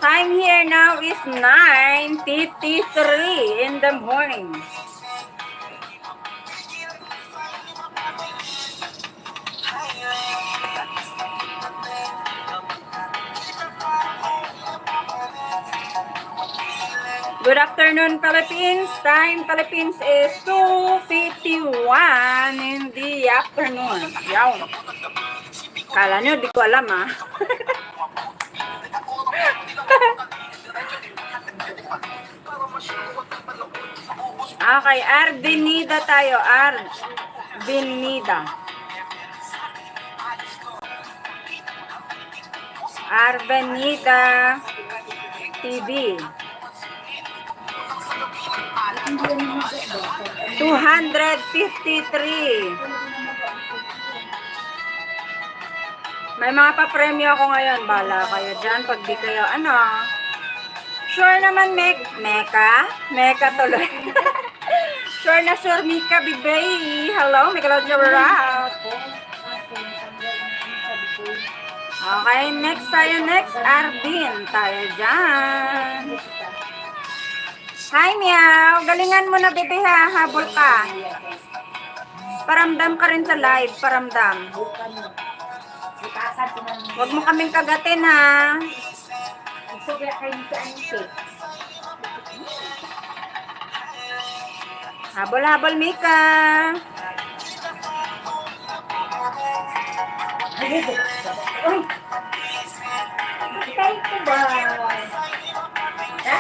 Time here now is 9:53 in the morning. Good afternoon, Philippines. Time Philippines is 2:51 in the afternoon. Yaw. Kala nyo, di ko alam ah. Okay, Arbenida tayo. Arbenida. Arbenida TV. 253. May mga pa-premyo ako ngayon. Bala kayo dyan pag di kayo, Sure naman, Meka? Meka tuloy. Sure na sure, Mika, bibay. Hello, Mika Lodgerap. Okay, next tayo, next. Arvin, tayo dyan. Hi, Meow. Galingan mo na, bebe, ha. Habol ka. Paramdam ka rin sa live. Paramdam. Huwag mo kaming kagatin, ha. Habol-habol, Mika. Uy! Kaya ko ba? Ha?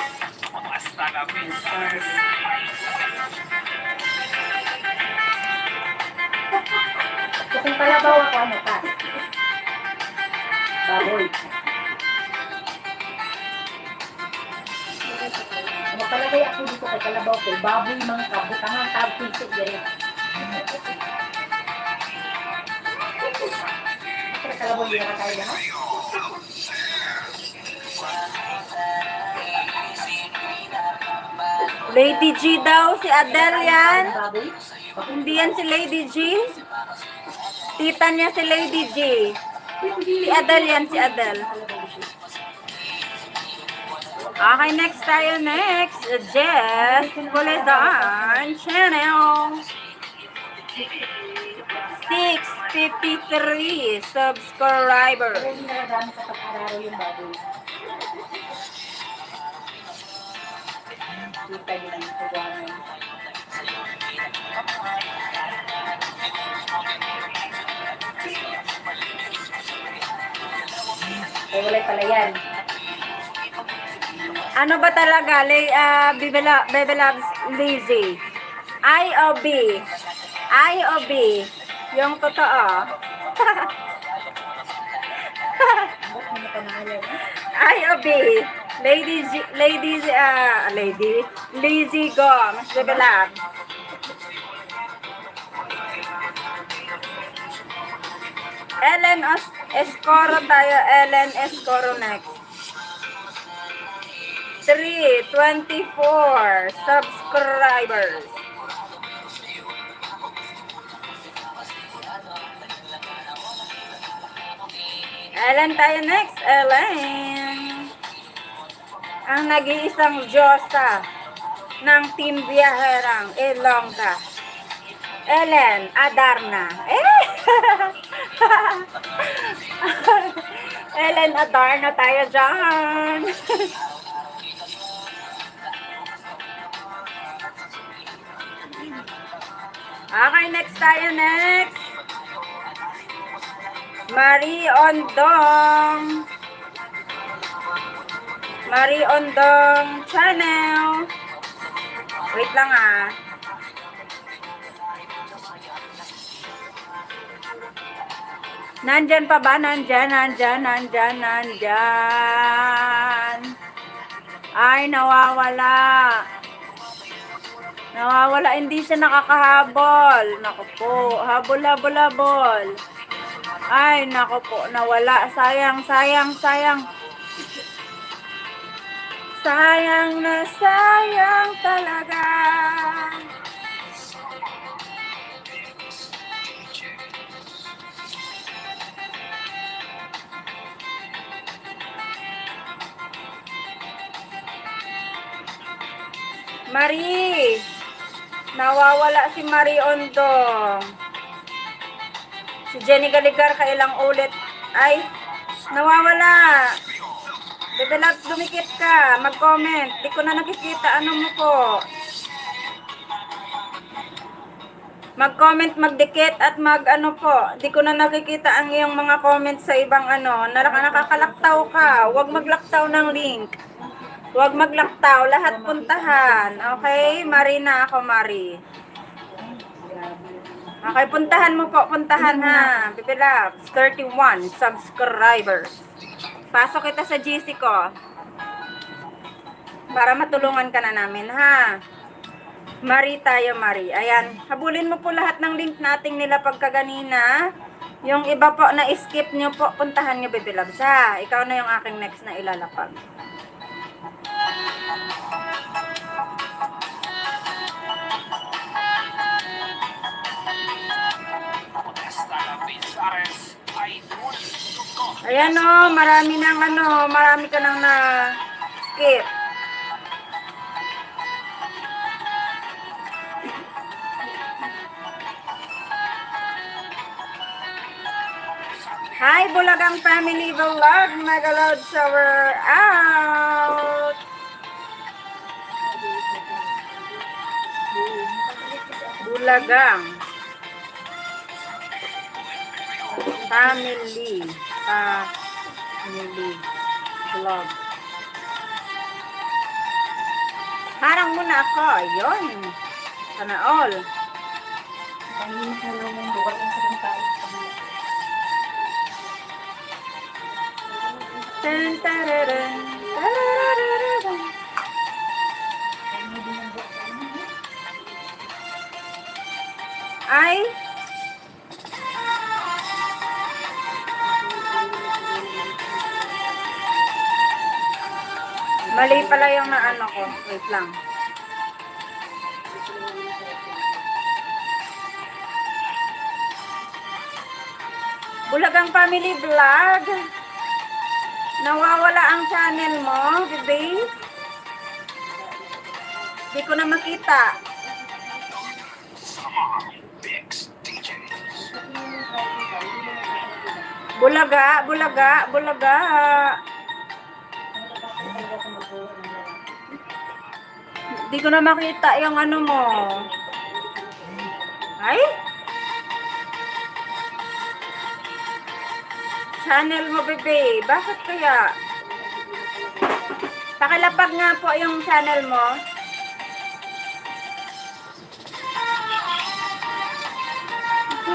Kung palabaw ako, ano ka? Baboy. Mapalagay ako dito kay kalabaw ko. Baboy mga kabutangan, tag-pisik gano'n. Pero kalabaw hindi na tayo lahat. Lady G daw, si Adele yan. Baboy? Hindi yan si Lady G. Tita niya si Lady G. Si Adele yan, si Adele. Okay, next tayo, next. Jess Pulezan Channel. 653 subscribers. Pero hindi nararamit sa pag-araro yung baboy. Kita nyo lang ito gano'n. Ay, wala pala yan. Ano ba talaga? Baby Loves Lizzy. I o B. I o B. Yung totoo. Ba't mo panalo? I o B. Lizzy Gomes. Baby Loves. Ellen Escoro tayo. Ellen Escoro next. 324 subscribers. Ellen tayo next. Ellen. Ang nag-iisang Diyosa ng Team Biyaherang Ilongga. Ellen Adarna. Ellen Adarna tayo dyan. Okay, next tayo, next. Marie Ondong. Marie Ondong Channel. Wait lang ah. Nandyan pa ba? Nandyan. Ay, nawawala. Nawawala, hindi siya nakakahabol. Naku po, habol. Ay, naku po, nawala. Sayang. Sayang na sayang talaga. Marie, nawawala si Marie Ondo. Si Jenny Galigar, kailang ulit. Ay, nawawala. Bebe Loves, dumikit ka. Mag-comment. Di ko na nakikita. Ano mo po? Mag-comment, magdikit at mag-ano po. Di ko na nakikita ang iyong mga comments sa ibang ano. Nakakalaktaw ka. Huwag maglaktaw ng link. Huwag maglaktaw. Lahat puntahan. Okay? Marina ako, Marie. Okay, puntahan mo po. Puntahan ha. Bebe Loves, 31 subscribers. Pasok kita sa GC ko. Para matulungan ka na namin ha. Marie tayo, Marie. Ayan. Habulin mo po lahat ng link nating nila pagkaganina. Yung iba po na skip nyo po, puntahan nyo, Bebe Loves ha. Ikaw na yung aking next na ilalapag. Ayan o, marami ka nang na skip. Hi, Bulagang Family Vlog. Mega loud shower out. Bulagang Family Vlog. Harang muna ako. Ayun. Sana all. Tan, tararan, tararararan. Ay, mali pala yung naano ko. Wait lang. Bulagang Family Vlog. Nawawala ang channel mo, bebe. Di ko na makita. Bulaga. Di ko na makita yung ano mo. Ay? Channel mo, bebe. Bakit kaya? Pakilapag nga po yung channel mo.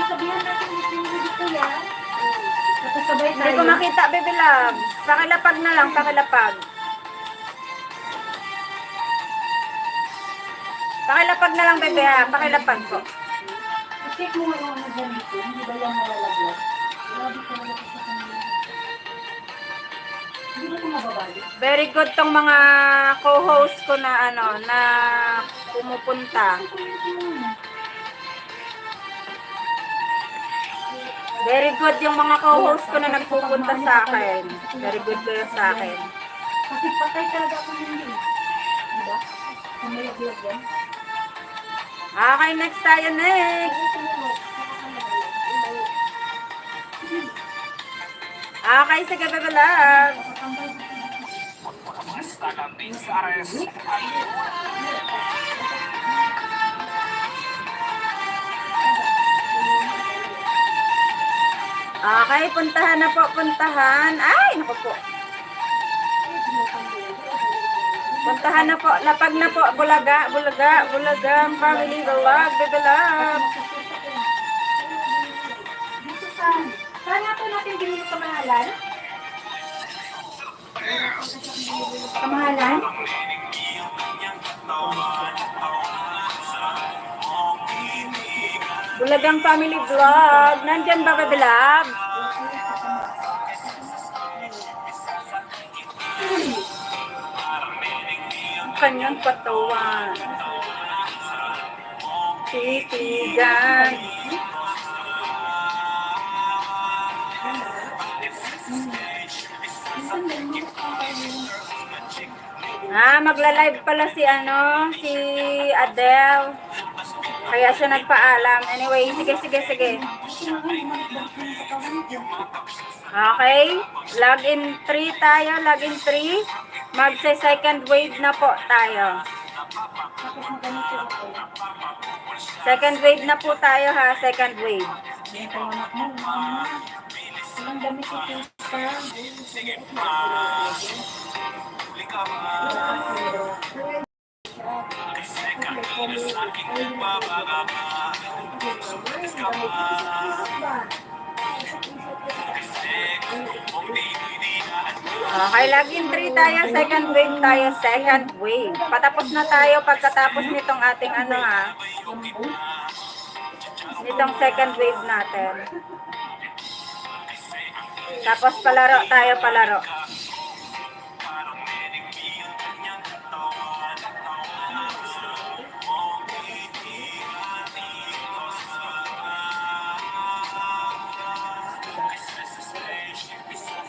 Sabihan natin yung kuya. Hindi ko makita, Bebe Loves. Pakilapag na lang, pakilapag. Pakilapag na lang, Bebe ha. Pakilapag po. Check mo nga yung ano dyan dito. Hindi ba yan nalalaglag? Grabe ko naman sa kanila. Hindi ba ito mababalik? Very good tong mga co-host ko na ano, na pumupunta. Very good yung mga co-host ko na nagpupunta sa akin. Very good ko yung sa akin. Kasi patay talaga ako hindi. Diba? Kung may laglag yan. Okay, next tayo, next. Okay, sige, Bebe Loves. Okay, puntahan na po, puntahan. Ay, naku po. Puntahan na po, lapag na po, Bulaga, Family Vlog, Bebe Loves. Dito sa Saan nga po natin binili kamahalan? Kamahalan? Bulagang Family Vlog. Nandyan ba ka, Dilab? Kanyang katawan. Titigan. Magla-live pala si si Adele. Kaya siya nagpaalam. Anyway, sige. Okay. Login 3 tayo. Login 3. Magse-second wave na po tayo. Tapos maganito ako. Second wave na po tayo ha. Second wave. Yan po anak mo. Walang damit si Tita. Okay, login 3 tayo. Second wave tayo. Second wave. Patapos na tayo pagkatapos nitong ating nitong second wave natin. Tapos palaro tayo, palaro.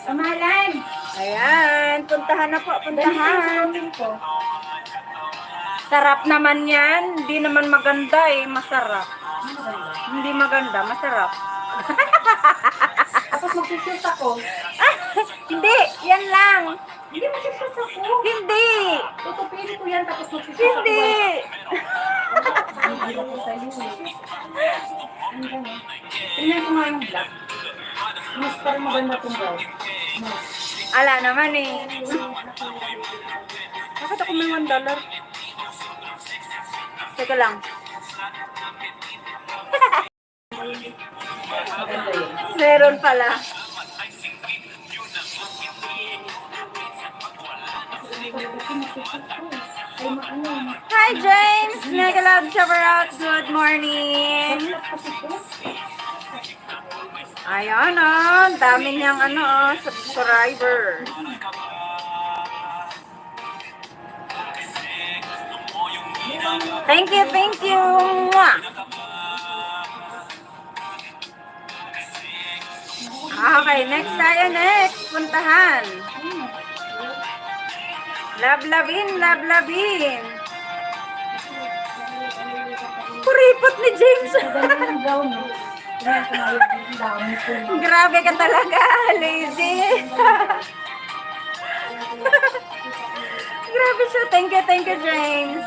Kamahalan! Ayan, puntahan na po, puntahan. Dali ko. Sarap naman yan. Hindi naman maganda masarap. Hindi maganda, masarap. Tapos magsushoot ako. Hindi, yan lang. Hindi magsushoot ako. Hindi. Tutupin ko yan tapos magsushoot ako. Hindi. Hindi ako sa'yo. Tingnan ko nga yung vlog. Mas parang maganda itong vlog. Ala naman Bakit ako may $1? Teka lang. Meron pala. Hi James! Mega love shower out. Good morning. Ayan dami niyang subscriber. Thank you. Mwah! Okay, next tayo, next. Puntahan. Lablabin. Kuripot ni James. Grabe ka talaga, lazy. Grabe siya. Thank you, James.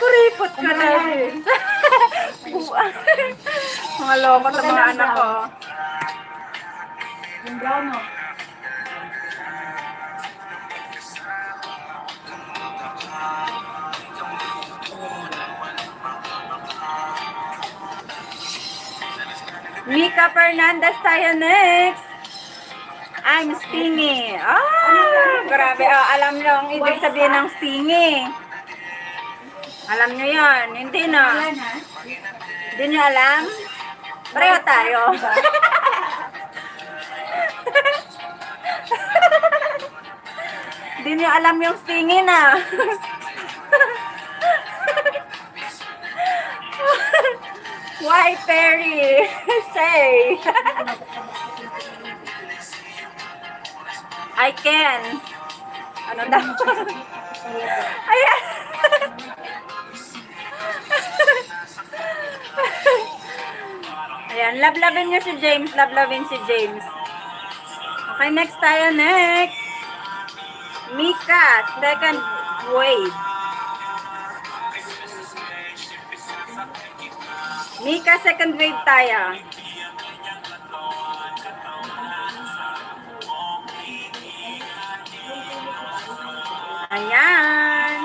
Kuripot ka na, James. Mga loko sa mga anak ko. Yung brown mo. Mika Fernandez tayo next. I'm stingy. Grabe. Alam niyo ang ibig sabihin ng stingy. Alam niyo yan. Hindi na. Wala na. Hindi niyo alam? Pareho tayo. Hindi niyo alam yung stingy na. Why, Perry? Say. I can. Ano daw? Ayan. Ayan, lablabin niyo si James. Lablabin si James. Okay, next tayo. Next. Mika, second wave. Mika, second wave tayo. Ayan.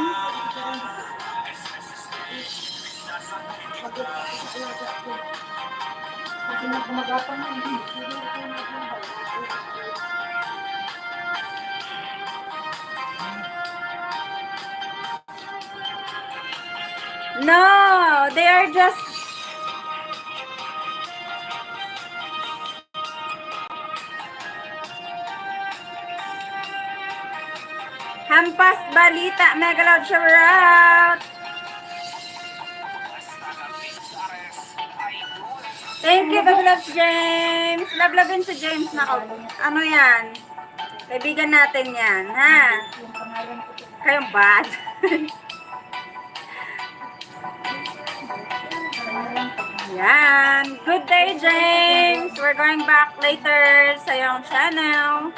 Sino gumagapang na hindi? No, they are just Hampas Balita, Mega Loud shower out. Thank you, Baby Loves James. Love-lovein si James na ano yan? Kaibigan natin yan, ha? Yung pangalan ko. Kayong bad. Yan. Good day, James. We're going back later sa iyong channel.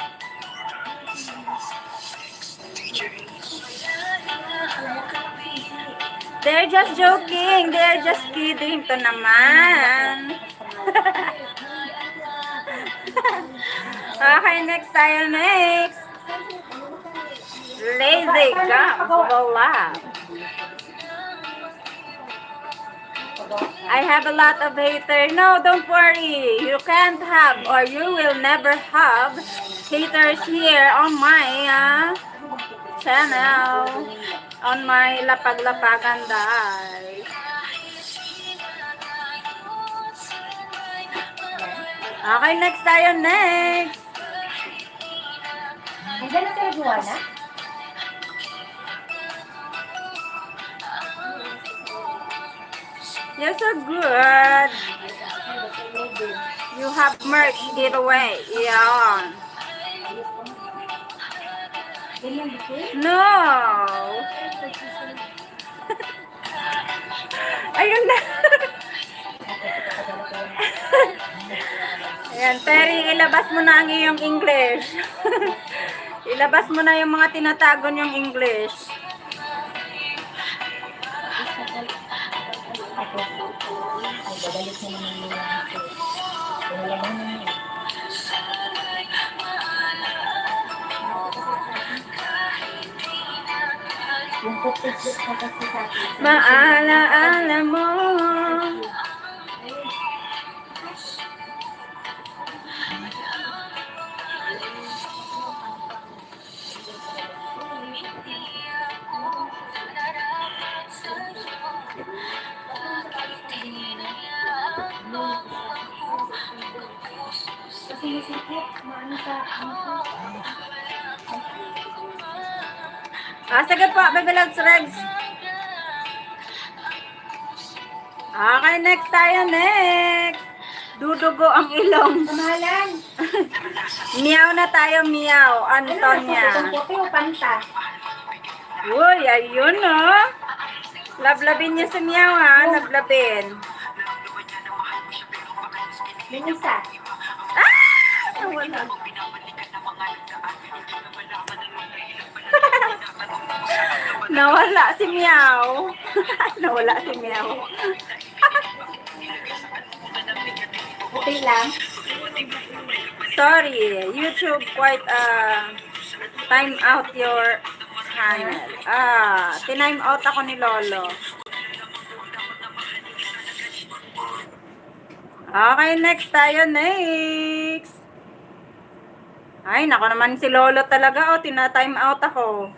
They're just joking. They're just kidding. Ito naman. Okay, next tayo. Next. Lazy Gums. Voila. I have a lot of haters. No, don't worry. You can't have or you will never have haters here on my channel. On my Lapag-Lapagan Day. Okay, next tayo. Next. Nandiyan na sila Juana? You're so good. You have merch giveaway. Yan. Ganyan dito? No. Ayun na. Ayan, Terry, ilabas mo na ang iyong English. Ilabas mo na yung mga tinatago niyong English. Ay, babalik na naman nila. Wala ba naman? Yung pupusok ka kasi sa akin. Maalaala mo. Kasi nasikip, maano sa ano. Sige po, Baby Loves Regs. Okay, next tayo, next. Dudugo ang ilong. Kamahalan! Meow na tayo, meow. Antonia. Itong puti o panta? Uy, ayun oh. Lablabin niya si meow ha. Lablabin. Yung isa. Nawala. Nawala si meow. Nawala si meow. Puti lang. Sorry, YouTube quite time out your channel. Tinime out ako ni Lolo. Okay, next tayo, next. Ay, nako naman si Lolo talaga, tina-time out ako.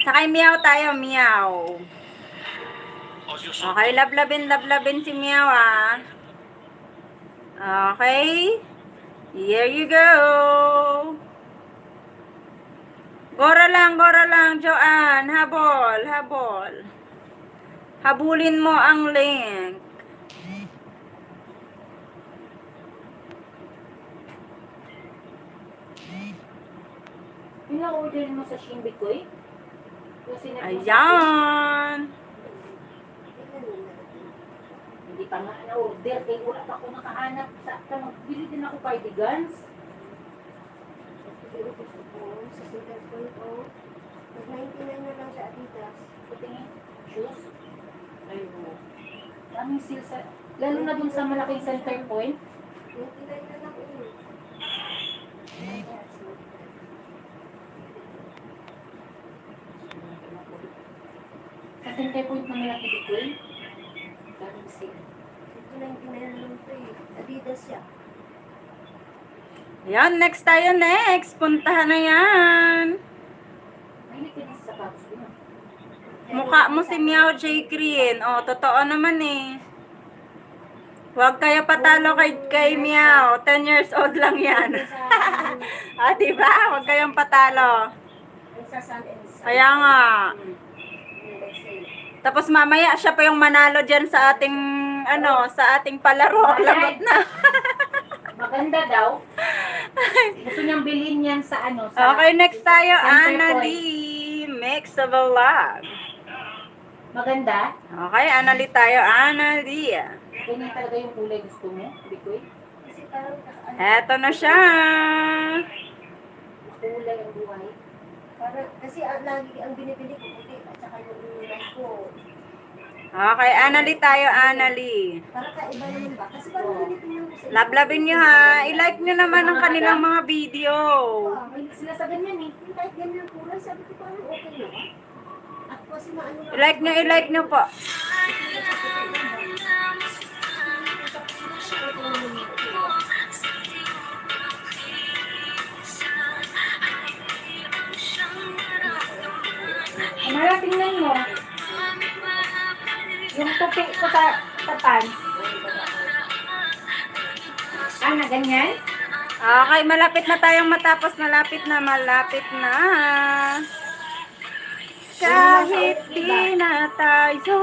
Sakay meow tayo, meow. Okay, lablabin si meow, Okay. Here you go. Gora lang, Joanne. Habol. Habulin mo ang link. Yung na-order mo sa Shimbikoy? Ayan. Hindi pa nga na-order. Kaya wala pa ako nakahanap. Bili din ako cardigans. Sa Center Point, nag-99 na lang sa Adidas. Patingin. Shoes. Ayun. Daming sales sa... Lalo na dun sa malaking Center Point. 99 na lang yun. Sa Center Point na malaki dito. siya. Yan, next tayo, next. Puntahan na yan. Mahilig ka din sa sapatos ko. Mukha mo si Meow J. Green. Oh, totoo naman eh. Huwag kayo patalo kay Meow. 10 years old lang yan. Ah, diba? Huwag kayong patalo. Sa Sun and Sun. Kaya nga. Nag-sale. Tapos mamaya siya pa yung manalo dyan sa ating, sa ating palaro. Lagot na. Maganda daw. Gusto niyang bilhin yan sa sa... Okay, next tayo. Center Annalie. Mix of a log. Maganda. Okay, Annalie tayo. Annalie. Ganyan talaga yung kulay gusto mo, Bikoy. Kasi parang Eto na siya. Kulay ang buhay. parang, kasi lagi ang binibili ko puti at saka yung ulan ko. Okay, Annalie tayo, Annalie. Para kaiba naman ba? Kasi parang tinitingnan ko sa Lablabin nyo ha. I-like nyo naman ang kanilang mga video. May sila sa ganyan eh. kahit ganyan ang kulay, sabi ko parang okay naman. At kasi maano na. I-like nyo po. Amara, tingnan mo. Yung tupi ko sa pants. Na ganyan? Okay, malapit na tayong matapos. Malapit na. Kahit di na tayo.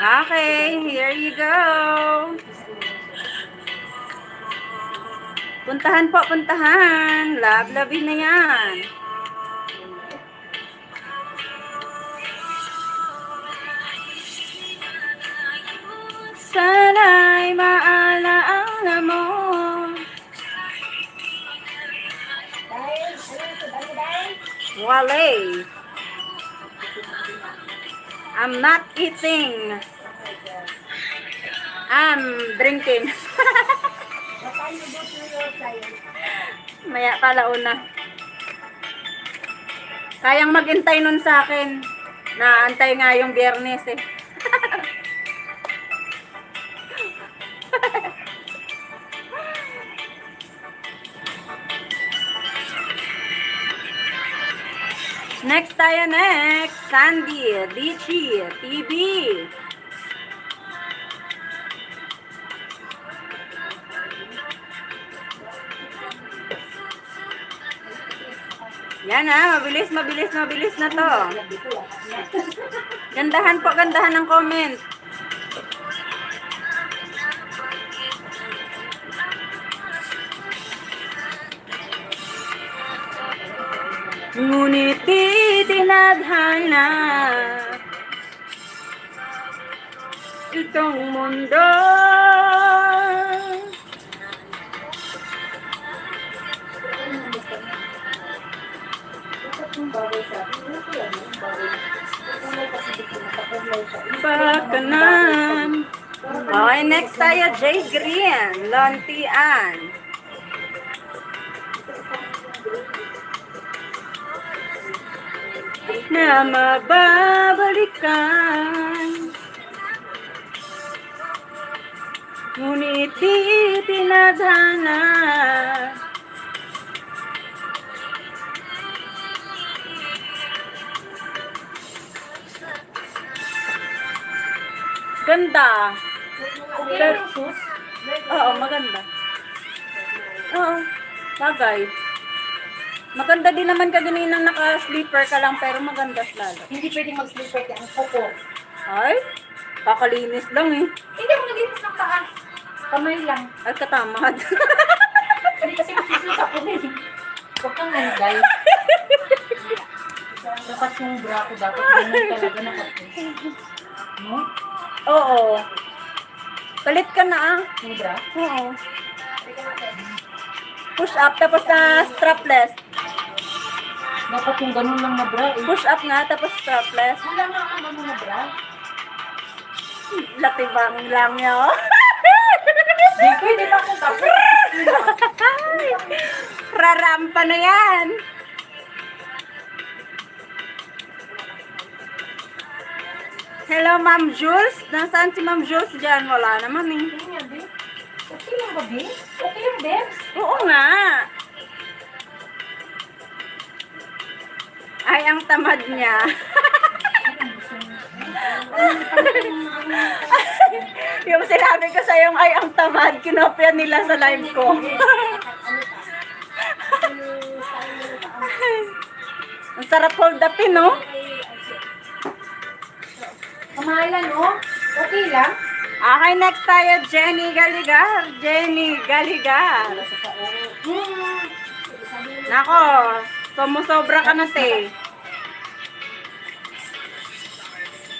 Okay, here you go. Puntahan po, puntahan. Love-lovin na yan. Sana'y maalaala mo. Dahil, ano yung sabi dahil? Wale. I'm not eating. I'm drinking. What time you go to your science? Maya kalauna. Kayang maghintay nun sa akin. Naantay nga yung Biyernes eh. Next tayo, next. Sandy, Dichi, TB. Yan mabilis na to. Gandahan po, gandahan ng comment. Ngunit di tinadhana itong mundo. Pagkanan. Okay, next tayo, Jay Green, Lontian. Na mababalikan, ngunit di tinadhana. Ganda. Okay yung shoes? Oo, maganda. Oo, bagay. Maganda din naman ka ganinang naka-sleeper ka lang, pero maganda lalo. Hindi pwedeng mag-slipper ka ang kuko. Ay, kakalinis lang eh. Hindi ako naglinis ng paa. Kamay lang. Ay, katamad. Hindi kasi magsisus ako na eh. Huwag kang guys. Dapat yung bra ko dapat ganun talaga nakapos. No? Oo. Palit ka na ah. Yung bra? Oo. Push up, tapos na strapless. Dapat yung ganun lang na bra eh. Push up nga, tapos strapless. Wala nga ang ano na bra. Latibang lang niya oh. Hindi pwede na akong tapos. Rarampa na yan. Hello, Ma'am Jules. Nasaan si Ma'am Jules dyan? Wala naman eh. Hindi nga, babe. Okay lang ba, babe? Okay lang, babes? Oo nga. Ay, ang tamad niya. Yung sinabi ko sa yung ay, ang tamad, kinopya nila sa live ko. Ang sarap hold upin, no? Kamahalan, oh. Okay lang. Okay, next tayo, Jenny Galigar. Jenny Galigar. Nako, sumusobra ka na, te.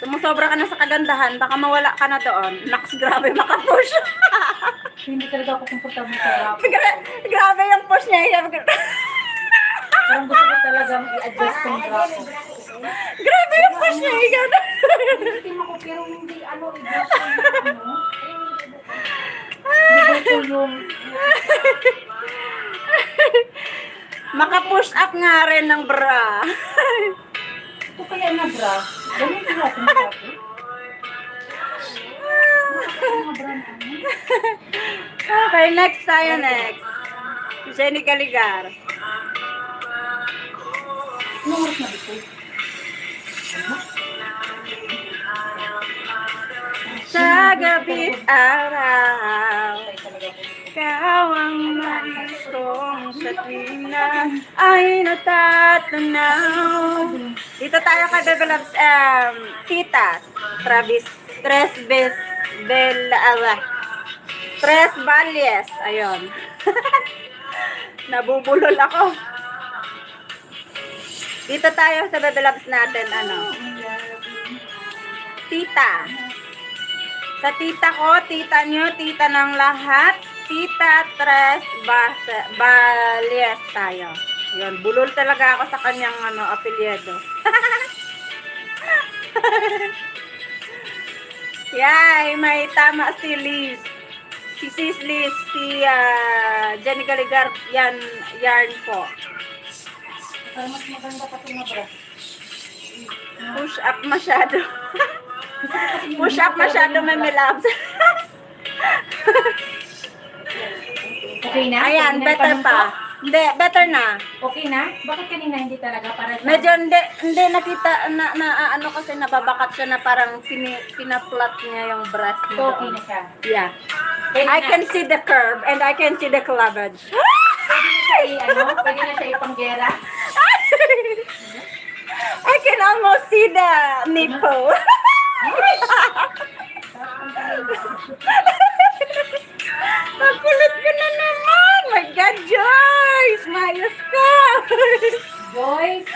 Sumusobra ka na sa kagandahan, baka mawala ka na doon. Naks, grabe, makapush. Hindi talaga ako komportable sa rap. Grabe yung push niya. Parang gusto ko talagang i-adjust tong rap ko. Grabe yung push niya. Hindi ako, pero hindi ano, i-drop ko yung ano. Hindi ko yung... Maka-push up nga rin ng bra. Ito kaya na bra. Ganun ko natin sa akin. Mga bra na ano. Okay, next tayo, next. Jenny Galigar. Anong oras na dito? Sa gabi't araw, ikaw ang maistong sa tuwina ay natatanaw. Dito tayo kay Bebe Loves, Tita, Tres Valles, ayun. Nabubulol ako. Dito tayo sa Bebe Loves natin, ano, Tita. Sa tita ko, tita nyo, tita ng lahat, Tita Tres Valles tayo. Yun, bulol talaga ako sa kanyang ano, apelyido. Yay, may tama si Liz. Si Sis Liz, si Jenny Galigar, yarn po. Para mas maganda pa itong bra. Push up masyado. Push up masyado, Meme Loves. Okay na? Ayan, Okay na better yung pa. tanong ko? Hindi, better na. Okay na? Bakit kanina hindi talaga? Para sa... Medyo hindi nakita na ano kasi nababakat siya na parang pinaplat niya yung breast Ito, mo. okay na siya. Yeah. Pwede I na. can see the curve and I can see the cleavage. Pwede na siya pwede na siya ipanggera. I can almost see the nipple. Makulit ko na naman. My God, Joyce! Mayos ka! Joyce.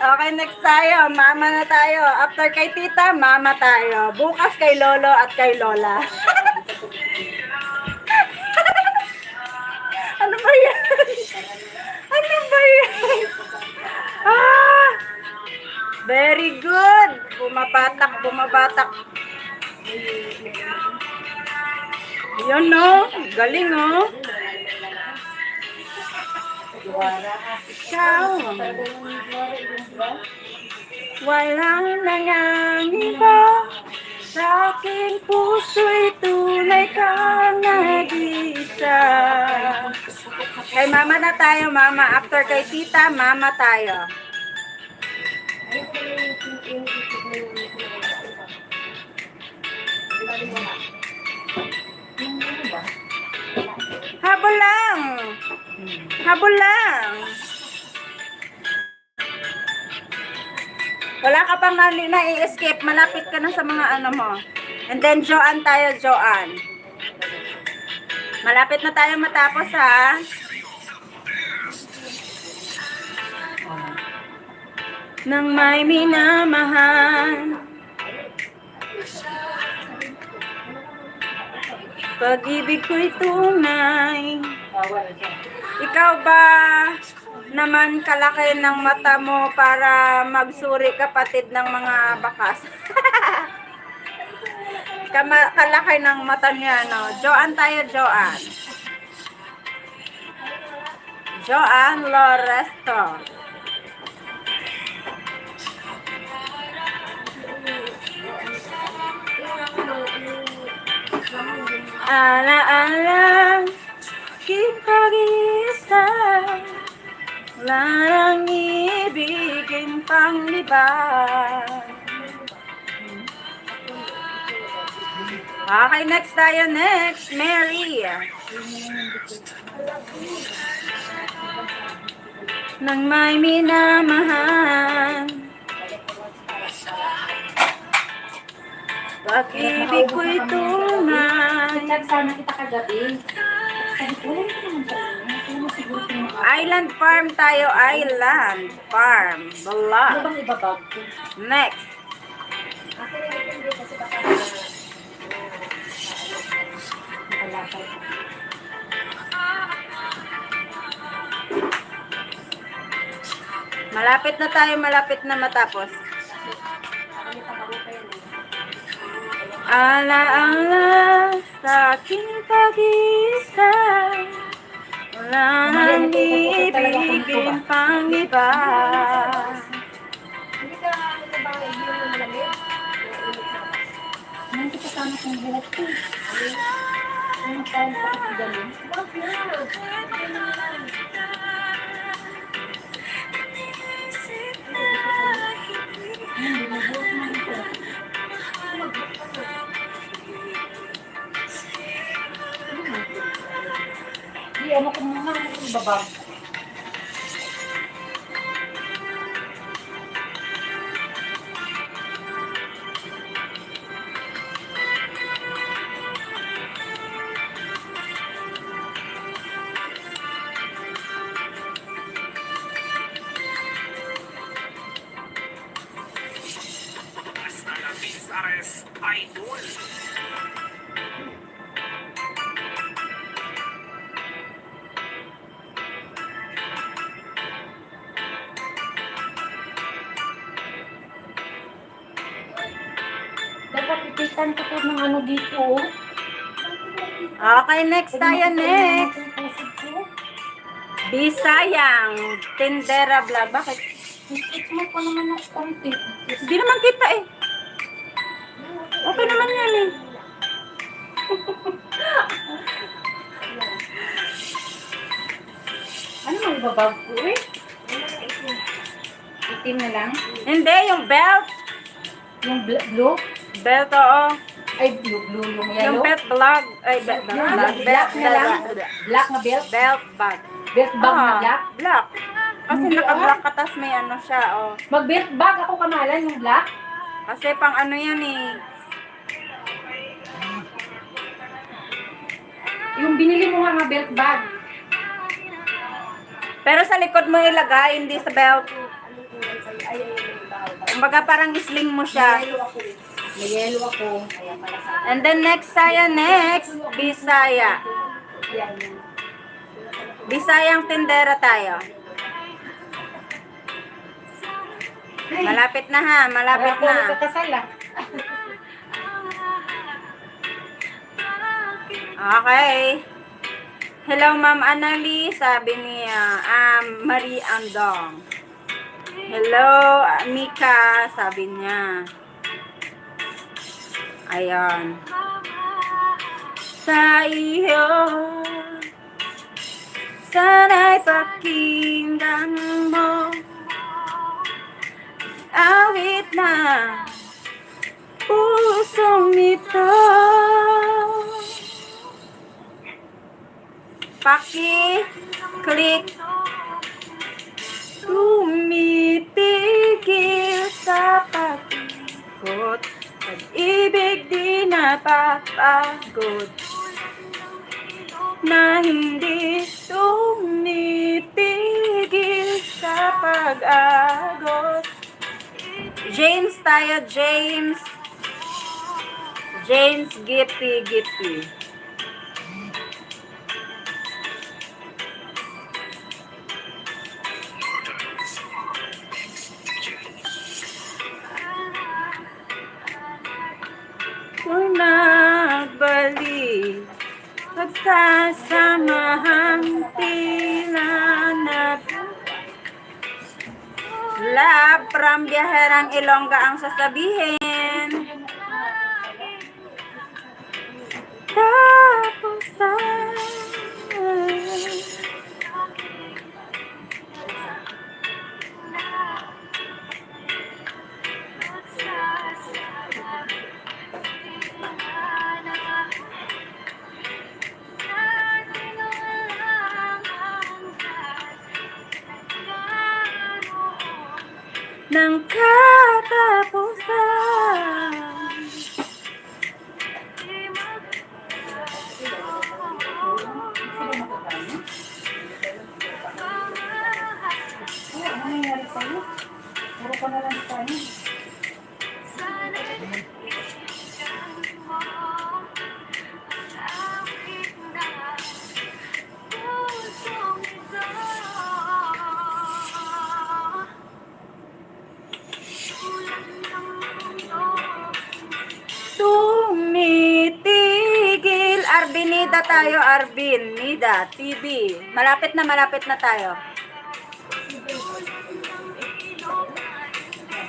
Okay, next tayo. Mama na tayo. After kay tita, mama tayo. Bukas kay lolo at kay lola. Ano ba yan? Ano ba yan? Ah! Very good. Bumabatak. Yun, no? Galing, no? Ikaw. Walang nangangiba sa aking puso'y tunay kang nag-iisa. Kay mama na tayo, mama. After kay tita, mama tayo. Habol lang. Habol lang. Wala ka pang na-i-escape. Malapit ka na sa mga ano mo. And then, Joanne tayo, Joanne. Malapit na tayo matapos, ha? Nang may minamahal, pag-ibig ko'y tunay. Ikaw ba naman kalaki ng mata mo para magsuri kapatid ng mga bakas? Kalaki ng mata niya, no? Joanne tayo, Joanne. Joanne Loresto. Ala-ala, kipag-isa, wala nang ibigin pang libag. Okay, next tayo. Next, Mary. Nang may minamahal, pag-ibig ko'y tunay. Chat sana kita kagabi. Sabi ko, wala naman siya. Ano siguro kung Island Farm tayo, Island Farm. ano Bala. bang ibabag ko? Next. Ako na hindi kasi baka Nakalapay. Malapit na tayo, malapit na matapos. Ala-ala sa aking pag-isa, wala nang ibigin pang iba. hindi ka ano ba hindi mo malamig? Nang kita sana kung buhok ko. Ano tayo pa kasi ganun? Wag na. Hindi mo buhok na ito. Di, ano ko muna ang ibabag. Ares Idol. Dapat ipitan ko to ng ano dito. Oh. Okay, next tayo, next. Ang pusod ko. Bisayang Tindera Vlog. Bakit? Stitch mo pa naman ako konti. Hindi naman kita eh. Okay naman yan eh. Ano mang ibabag ko eh? Itim na lang. Hindi, yung belt. Yung blue? Belt, oo. Ay, blue yung Yung yellow. belt vlog. Ay, belt Yung vlog. black Belt na lang. Black na belt? Belt bag. Belt bag na black? Black. Kasi Hindi, naka-black ka, tas may ano siya, oh. Mag-belt bag ako kamalan yung black? Kasi pang ano yan eh. Yung binili mo nga belt bag. Pero sa likod mo ilagay, hindi sa belt. Kumbaga parang sling mo siya. May yellow ako. Kaya pala sa... And then next tayo, next, Bisaya. Yan. Bisayang tindera tayo. Malapit na ha, malapit Ako na. nagkakasal ah. Okay. Hello, Ma'am Anali, sabi niya. Marie Andong. Hello, Mika, sabi niya. Ayan. Sa iyo, sana'y pakinggan mo. Awit na pusong ito. Paki-click. Tumitigil sa pag-ikot. Pag-ibig di napapagod. Na hindi tumitigil sa pag-agos. James tayo, James. James Gippy Gippy. Kung nagbalik, pagsasamahang tila na love from Biyaherang Ilongga ang sasabihin. katapusan. Ng katapusan. Ano nangyari sa'yo? Puro ko na lang sa'yo. Tumitigil. Arbinida tayo, Arbin. Nida, TV. Malapit na tayo.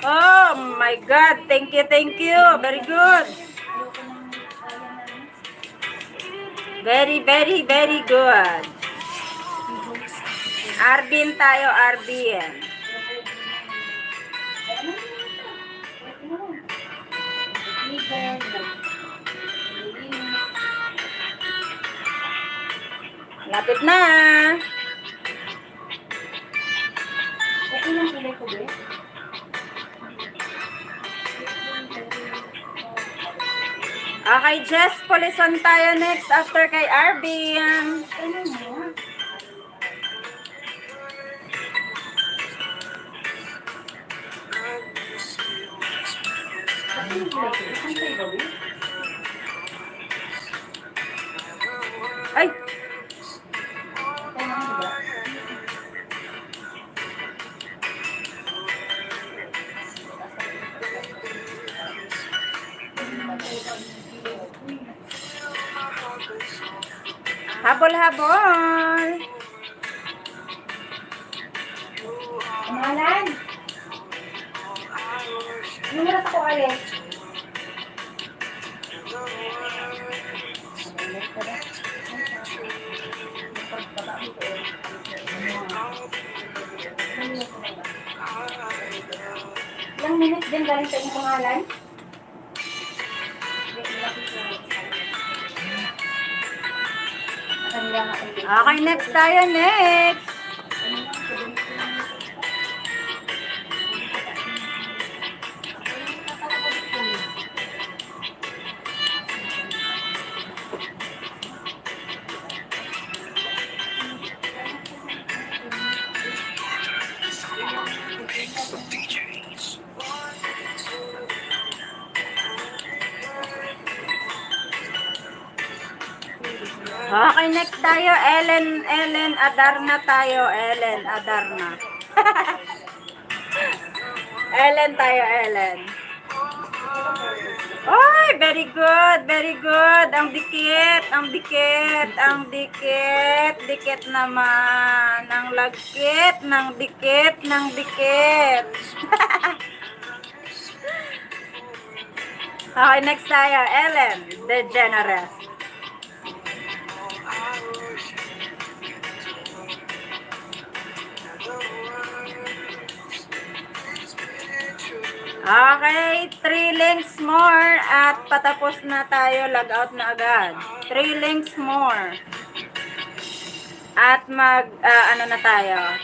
Oh my God. Thank you, thank you. Very good. Very, very, very good. Arbin tayo, Arbin. Lapit na. Okay lang kulay ko, be? Okay, Jess, Polison tayo next after kay Arbin. Ano mo? Ano yung kulay ko? Ano sa'yo gawin? Ay, Okay lang, diba? habol-habol. Amalan! Anong oras ako alis? Ilang minutes din galing sa inyong pangalan? Okay, next tayo, next. DJs. Okay, next tayo, Ellen Adarna tayo, Ellen Adarna. Ellen tayo, Ellen. Oy, very good, very good. Ang dikit, ang dikit, ang dikit, dikit naman. Ang lagkit, ng dikit, ng dikit. Okay, next tayo, Ellen DeGeneres. Okay, 3 links more at patapos na tayo, log out na agad. 3 links more. At ano na tayo.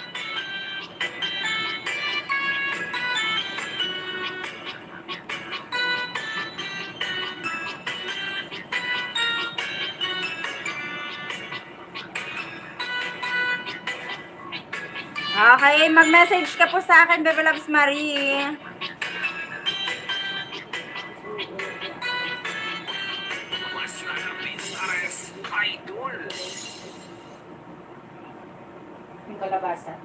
Okay, mag-message ka po sa akin, Bebe Loves Marie. Mas nalapit Ares Idol. Yung kalabasa.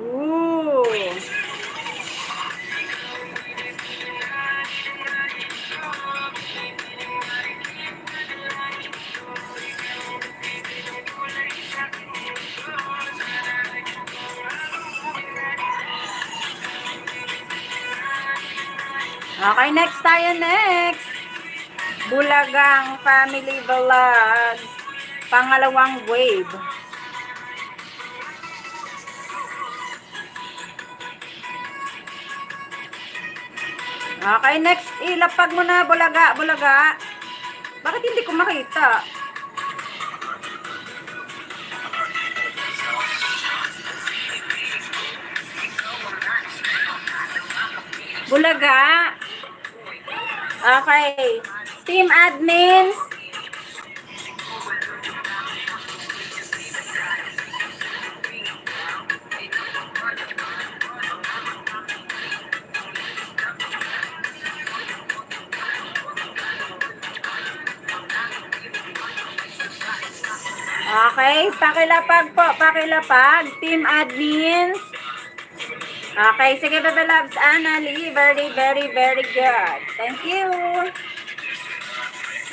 Ooh. Okay, next tayo, next. Bulagang Family Vlogs. Pangalawang wave. Okay, next. Ilapag mo na, Bulaga, Bulaga. Bakit hindi ko makita? Bulaga. Okay. Team admins. Okay, pakilapag po, pakilapag. Team admins. Okay, sige Bebe Loves, Annalie. Very, very, very good. Thank you.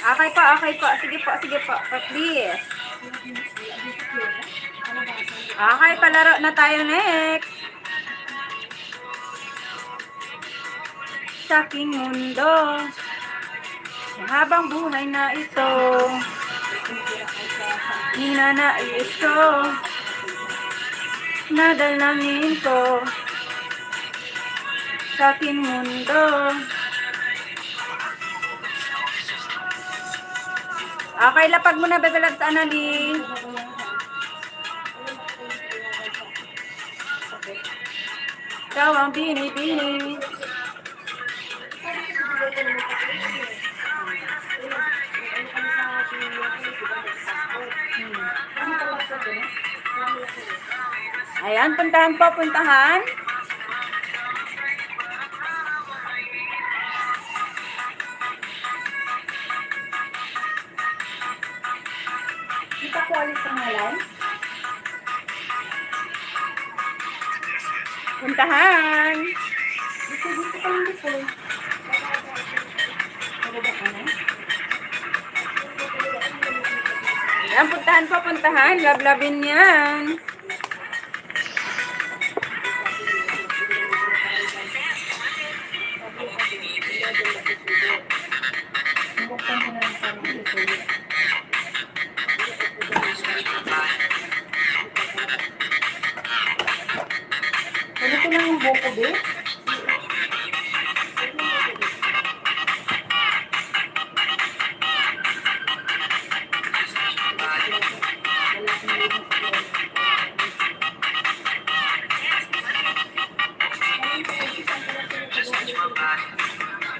Okay po, okay po. Sige po, sige po. Please. Okay, palaro na tayo next. Sa aking mundo, habang buhay na ito, ninanais ko, nadalangin ko, sa aking mundo. Okay, lapag mo na, Bebe Loves, Annalie. Ikaw ang binibini. Ayan, puntahan po, puntahan. Di pa ko alis sa ngalan. Puntahan. Dito pa lang dito. Nababa ka na? Ayan, puntahan po, puntahan. Lablabin yan. Buksan ko na lang sa mga dito. Ganito lang yung buko, be.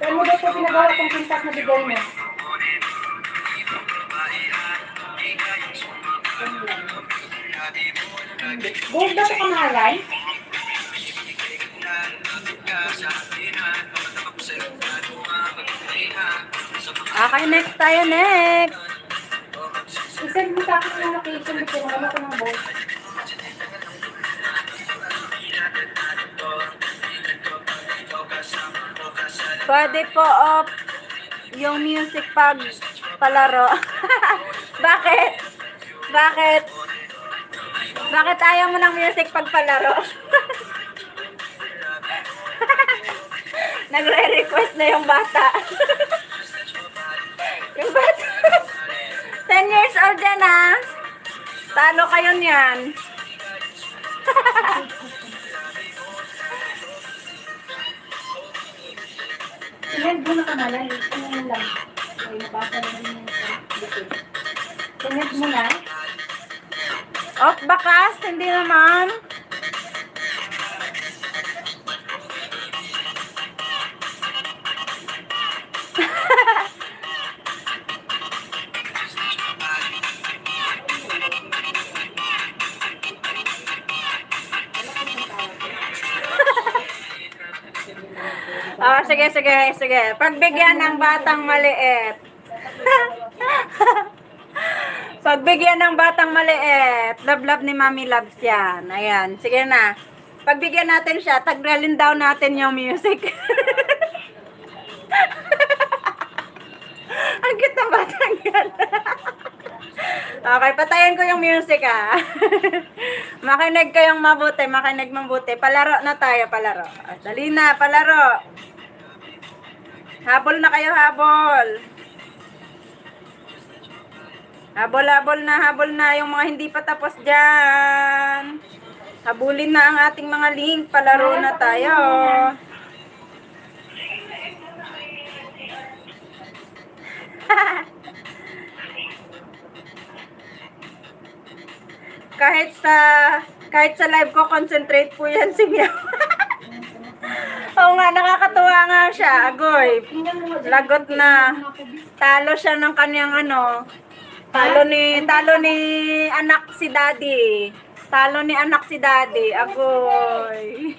Saan mo daw ito pinagawa kong pintas na bigay mo? Gold ba ito kamahalan? Okay, next tayo, next. Isend mo sa akin yung location dito. Wala ko ng boat. Pwede po off yung music pag palaro. Bakit? Bakit? Bakit ayaw mo ng music pag palaro? Nagre-request na yung bata. Yung bata. 10 years old yan ha. Talo kayo niyan. Sinend mo na kamahalan. Ano lang. Ay, nabasa na rin yung dito. Sinend mo na. Off bakas? Hindi naman. Sige, sige, sige. Pagbigyan ng batang maliit. Pagbigyan ng batang maliit. Love ni Mami Loves yan. Ayan, sige na. Pagbigyan natin siya, tagralin daw natin yung music. Ang cute ng batang yan. Okay, patayin ko yung music ah. Makinig kayong mabuti, makinig mabuti. Palaro na tayo, palaro. Dali na, palaro. Habol na kayo, habol. Habol na yung mga hindi pa tapos dyan. Habulin na ang ating mga link. Palaro na tayo. kahit sa live ko, concentrate po yan si Meow. Oo nga, nakakatuwa nga siya. Agoy. Lagot na. Talo siya ng kanyang ano. Talo ni anak si Daddy. Talo ni anak si Daddy. Agoy.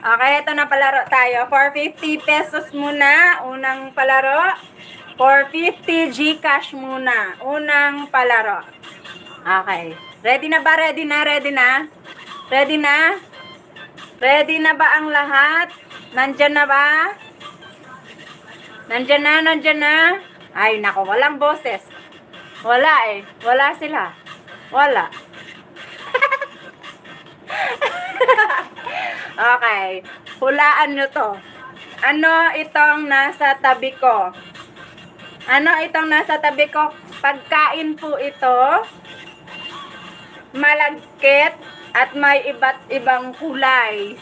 Okay, ito na palaro tayo. 450 pesos muna. Unang palaro. 450 Gcash muna. Unang palaro. Okay. Ready na ba? Ready na? Ready na? Ready na? Ready na ba ang lahat? Nandyan na ba? Nandyan na? Nandyan na? Ay, nako. Walang boses. Wala eh. Wala sila. Wala. Okay. Hulaan nyo to. Ano itong nasa tabi ko? Ano itong nasa tabi ko? Pagkain po ito. Malagkit at may iba't ibang kulay.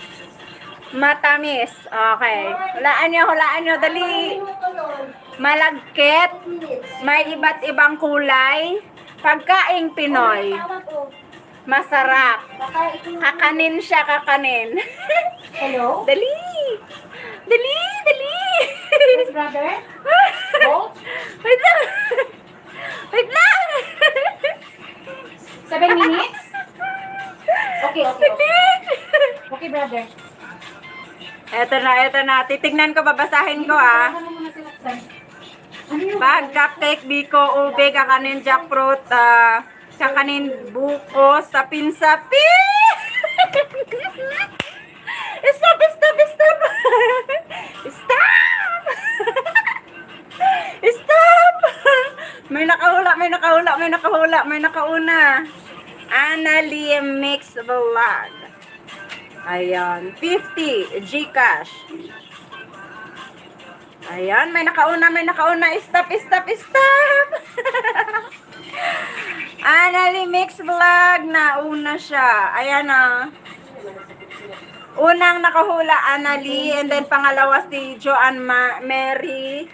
Matamis. Okay. Hulaan nyo. Dali. Malagkit. May iba't ibang kulay. Pagkain Pinoy. Masarap. Kakanin siya, kakanin. Hello? Dali. Dali. Yes, brother? Both? Wait lang. Wait lang. 7 minutes? Okay. Okay, brother. Eto na. Titignan ko, babasahin ko ah. Ano muna sila, Sam? Ano yung Bag, cupcake, biko, ube, kakanin, jackfruit, kakanin, buko, sapin-sapi. Stop. Stop. May nakauna. Annalie Mix Vlog. Ayan, 50 Gcash. Ayan, may nakauna. Stop. Annalie Mix Vlog, nauna siya. Ayan ah. Unang nakahula, Annalie, and then pangalawa si Joanne Mary,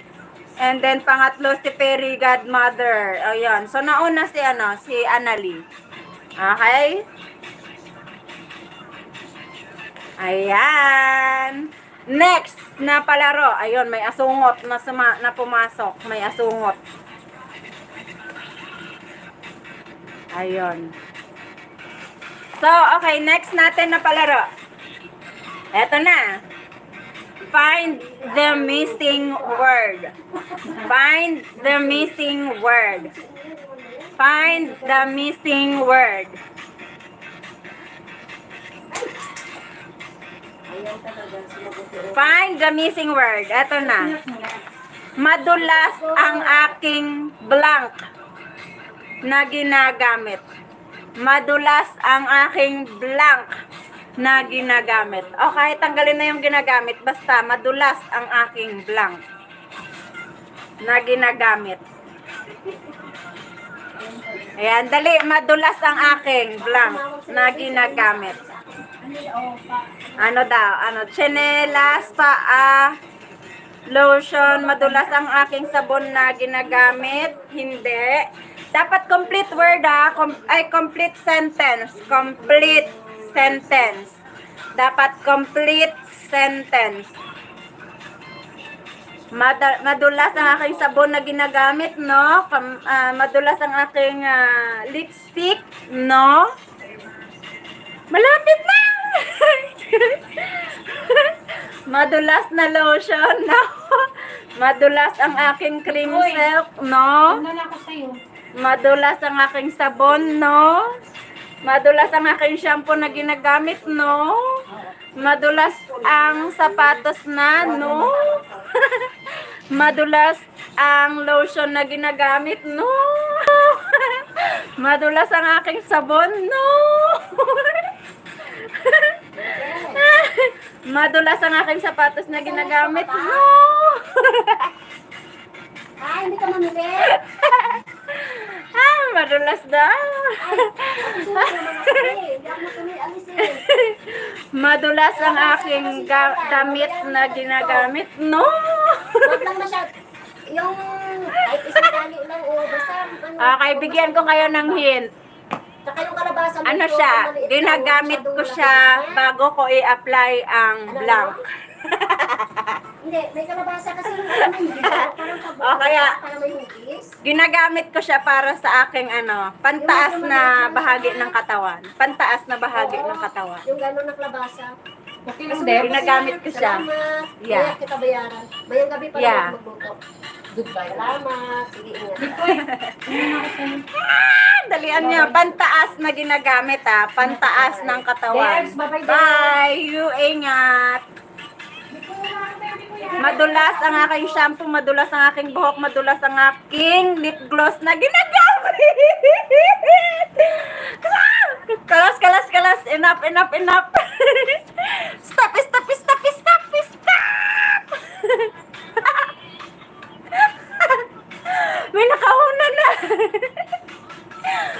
and then pangatlo si Perry Godmother. Ayan, so nauna si Annalie. Okay? Ayan. Next na palaro. Ayun, may asungot na pumasok. May asungot. Ayun. So, okay, next natin na palaro. Eto na. Find the missing word. Find the missing word. Find the missing word. Find the missing word. Eto na. Madulas ang aking blank na ginagamit. Madulas ang aking blank na ginagamit. Okay, tanggalin na yung ginagamit. Basta, madulas ang aking blank na ginagamit. Ayan, dali. Madulas ang aking blank na ginagamit. Ano daw? Tsinelas, paa, lotion, madulas ang aking sabon na ginagamit. Hindi. Dapat complete word complete sentence. Complete sentence. Dapat complete sentence. Madulas ang aking sabon na ginagamit, no? Madulas ang aking lipstick, no? Malapit na! Madulas na lotion, no? Madulas ang aking cream silk, no? Ano na ako sa'yo? Madulas ang aking sabon, no? Madulas ang aking shampoo na ginagamit, no? Madulas ang sapatos na, no? Madulas ang lotion na ginagamit, no? Madulas ang aking sabon, no? Madulas ang aking sapatos na ginagamit, no? Ay, hindi ka mamili. Madulas daw. Gusto mo naman ako eh. Hindi ako natuloy alis eh. Madulas ang aking damit na ginagamit. No! Huwag lang masyad. Yung kahit isang tali lang o basta ano. Okay, bigyan ko kayo ng hint. Tsaka yung kalabasa. Ano medyo siya? maliit lang, Ginagamit masyadong ko malaki siya na. bago ko i-apply ang Ano, blank. Hindi, may kalabasa kasi yung ano, hindi parang kabuo. O, kaya- Parang may hugis. Ginagamit ko siya para sa aking pantaas na bahagi ng katawan. Pantaas na bahagi Oo, ng katawan. Yung gano'n ng kalabasa. Okay Mas lang, Deb. Ginagamit ko siya. Salamat. Yeah. Kaya kita bayaran. Mayang gabi pa Yeah. lang magluto. Goodbye. Salamat. Sige, ingat. Dalian niya, pantaas na ginagamit pantaas ng katawan. Debs, bye-bye, Debs. Bye! You ingat! Madulas ang aking shampoo, madulas ang aking buhok, madulas ang aking lip gloss na ginagamit. Kalas, kalas, kalas. Enough, enough, enough. Stop, stop, stop, stop, stop. May nakahuna na.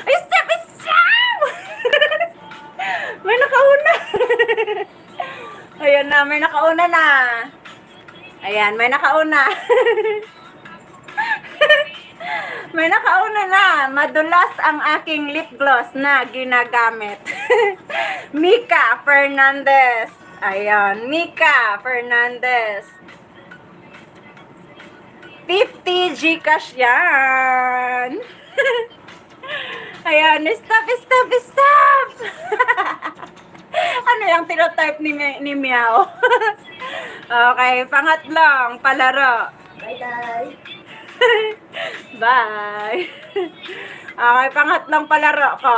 Stop, stop. May nakauna. Ayan na, may nakauna na. Ayan, may nakauna. May nakauna na. Madulas ang aking lip gloss na ginagamit. Mika Fernandez. Ayan, Mika Fernandez. 50 Gcash yan. Ayan, stop, stop, stop. Ano yung tinotype ni Meow? Okay, pangatlong palaro. Bye-bye. Bye. Okay, pangatlong palaro ko.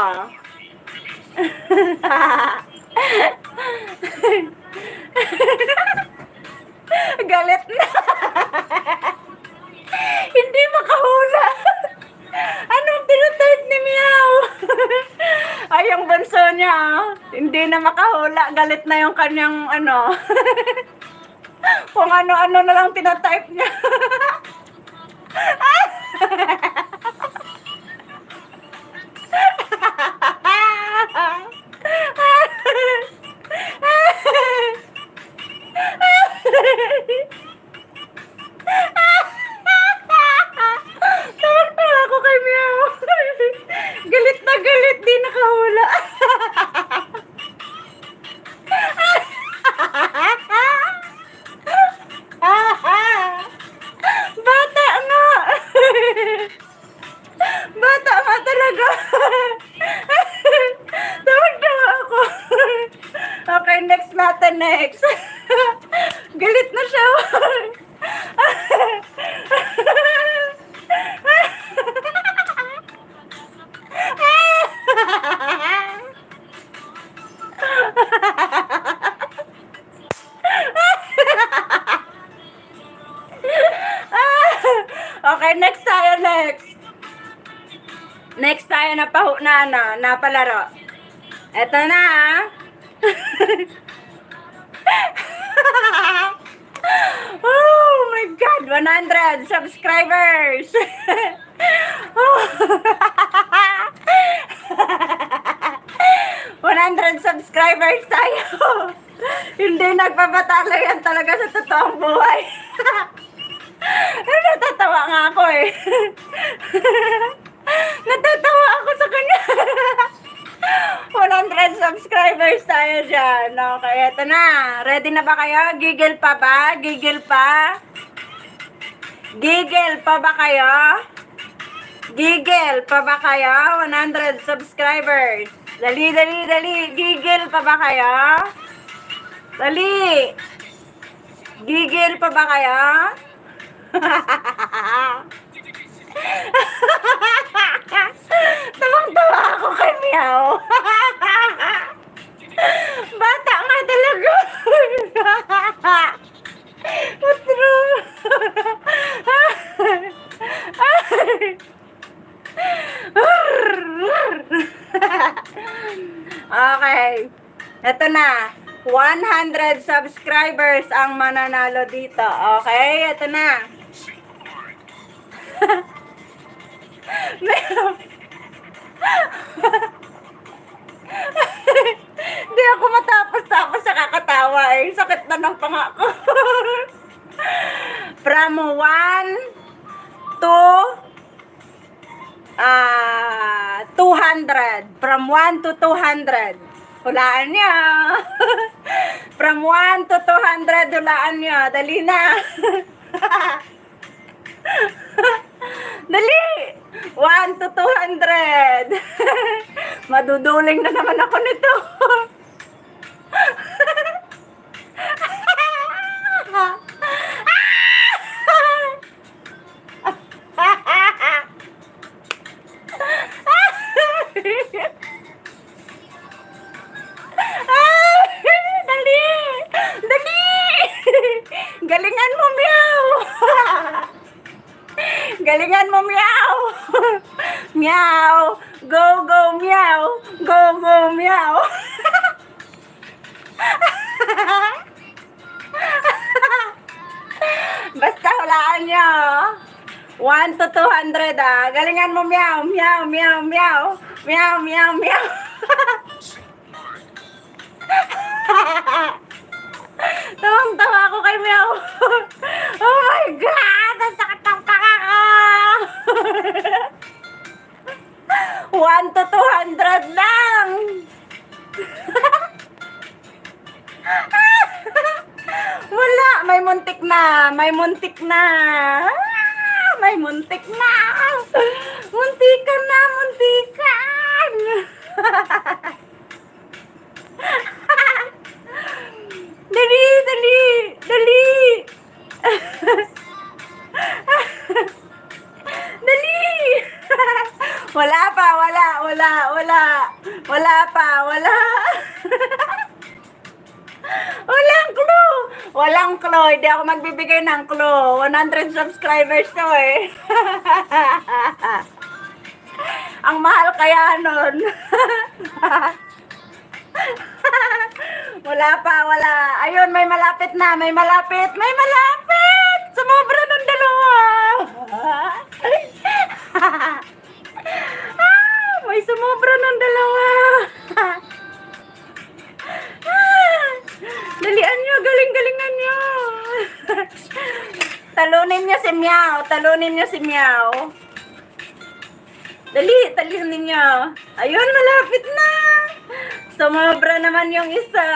Galit na. Hindi makahula. Anong tinotype ni Meow? Ay, yung bunso niya, hindi na makahula. Galit na yung kanyang kung ano-ano na lang tinotype niya. Tawag-tawa ako kay Meow. Galit na galit, di nakahula. Bata nga. Bata nga talaga. Tawag-tawa ako. Okay, next natin, next. Galit na siya. Okay, next tayo, next. Next tayo na na palaro. Eto na. Oh my God, 100 subscribers. Oh. 100 subscribers tayo. Hindi nagpapatalo yan talaga sa totoong buhay. Natatawa nga ako eh. Natatawa ako sa kanya. 100 subscribers tayo dyan. Okay, eto na. Ready na ba kayo? Gigil pa ba? Gigil pa? Gigil pa ba kayo? Gigil pa ba kayo? 100 subscribers. Dali, dali, dali. Gigil pa ba kayo? Dali. Gigil pa ba kayo? Tawang-tawa ako kay Meow. Bata nga talaga. What's wrong? Okay. Ito na. 100 subscribers ang mananalo dito. Okay? Ito na. Hindi ako matapos-tapos sa kakatawa eh. Sakit na ng panga ko. From 1 to 200. From 1 to 200. Hulaan niya. From 1 to 200, hulaan niya. Dali na. Dali! 1 to 200. Maduduling na naman ako nito. Dali! Dali! Galingan mo, meow! Galingan mo, meow! Meow! Go, go, meow! Go, go, meow! Basta hulaan nyo. 1 to 200 ah. Galingan mo, meow, meow, meow, meow. Meow, meow, meow. Tawang-tawa ako kay meow. Oh my God! Ang sakit ng paka ko. 1 to 200 lang. Wala, may muntik na. May muntik na. May muntik na. Muntikan na, muntikan. Dali, dali, dali. Dali. Wala pa, wala. Wala pa, wala. Walang clue. Walang clue. Hindi ako magbibigay ng clue. 100 subscribers to eh. Ang mahal kaya nun. Wala pa, wala. Ayun, may malapit na. May malapit. May malapit. Sumobra ng dalawa. May sumobra ng dalawa. Dalian nyo, galing-galingan nyo. Talunin nyo si Meow. Talunin nyo si Meow. Dali, talunin nyo. Ayun, malapit na. Sumobra naman yung isa.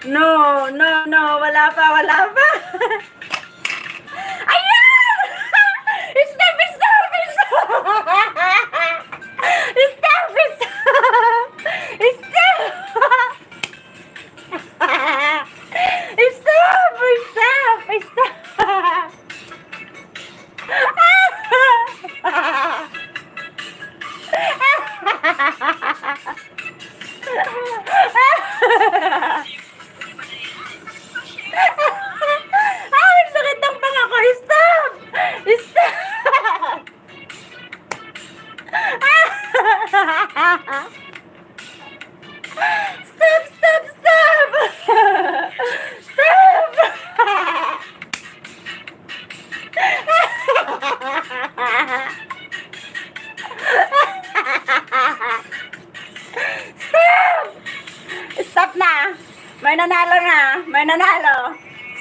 No, no, no. Wala pa, wala pa. Ayan! Stop, stop, stop! Stop, stop! Stop! Stop! Stop! Ay, sakit ng panga ko. Stop! Stop! Stop! Stop! Stop! Stop! Stop! Stop na! May nanalo na! May nanalo!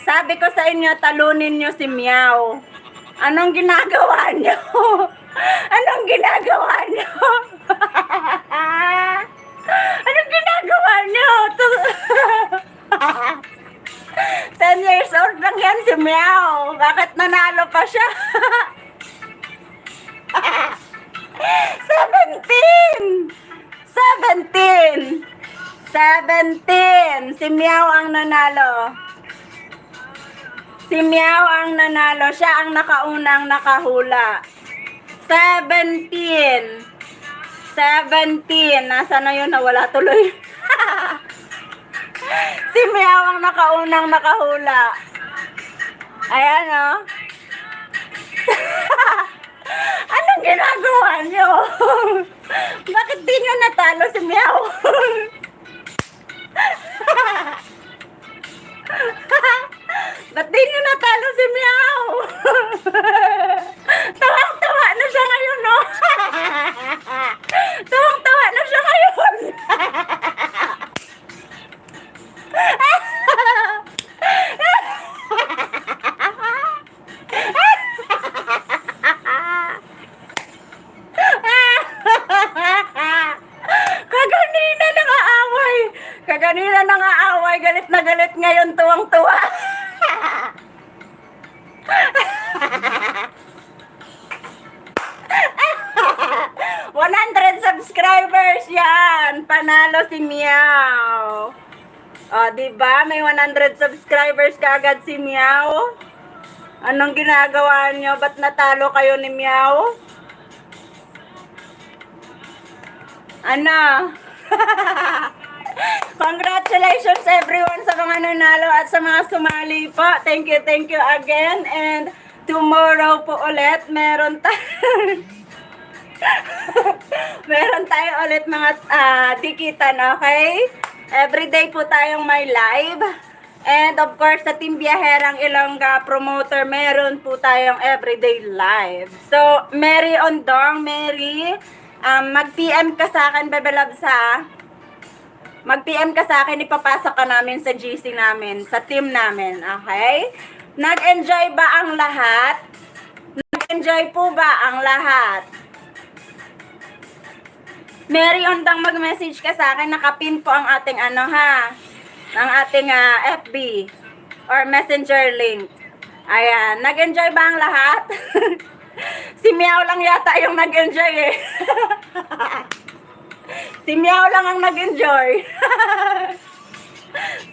Sabi ko sa inyo, talunin nyo si Meow. Anong ginagawa nyo? Anong ginagawa nyo? Anong ginagawa nyo? 10 years old lang yan si Meow. Bakit nanalo pa siya? 17! 17! 17! Si Meow ang nanalo. Si Meow ang nanalo. Siya ang nakaunang nakahula. 17! 17! Nasa na yun? Nawala tuloy. Si Meow ang nakaunang nakahula. Ayan o. Anong ginagawa nyo? Bakit di nyo natalo si Meow? Ba't di nyo natalo si Meow? Kanina nang aaway, galit na galit ngayon, tuwang-tuwa. 100 subscribers yan. Panalo si Meow. O, diba? May 100 subscribers kaagad si Meow. Anong ginagawa nyo? Ba't natalo kayo ni Meow? Ano? Congratulations everyone sa mga nanalo at sa mga sumali po. Thank you again. And tomorrow po ulit, meron tayo ulit mga dikitan, okay? Everyday po tayong may live. And of course, sa Team Biyaherang Ilongga Promoter, meron po tayong everyday live. So, Mary Ondong, Mary, mag-PM ka sa akin, Bebe Labs, ha? Mag-PM ka sa akin, ipapasok ka namin sa GC namin, sa team namin, okay? Nag-enjoy ba ang lahat? Nag-enjoy po ba ang lahat? Mary Ondang, mag-message ka sa akin, nakapin po ang ating ang ating FB or messenger link. Ayan, nag-enjoy ba ang lahat? Si Meow lang yata yung nag-enjoy eh. Si Meow lang ang nag-enjoy.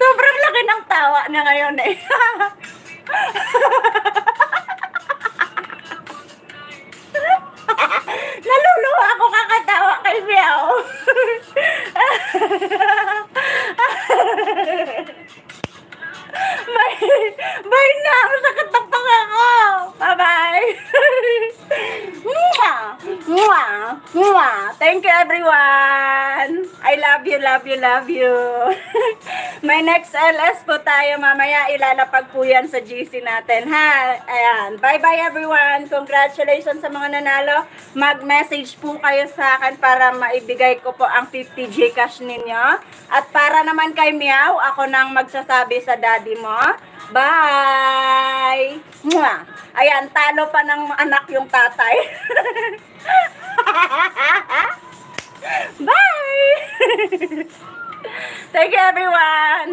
Sobrang laki ng tawa niya ngayon eh. Naluluwa ako kakatawa kay Meow. Bye na! Sakit ng panga ko! Bye-bye! Mwah! Mwah! Mwah! Thank you everyone! I love you, love you, love you! May next LS po tayo mamaya. Ilalapag po yan sa GC natin, ha? Ayan. Bye-bye everyone! Congratulations sa mga nanalo. Mag-message po kayo sa akin para maibigay ko po ang 50 Gcash ninyo. At para naman kay Meow, ako nang magsasabi sa daddy mo. Bye! Mwah! Ayan, talo pa ng anak yung tatay. Bye! Thank you everyone!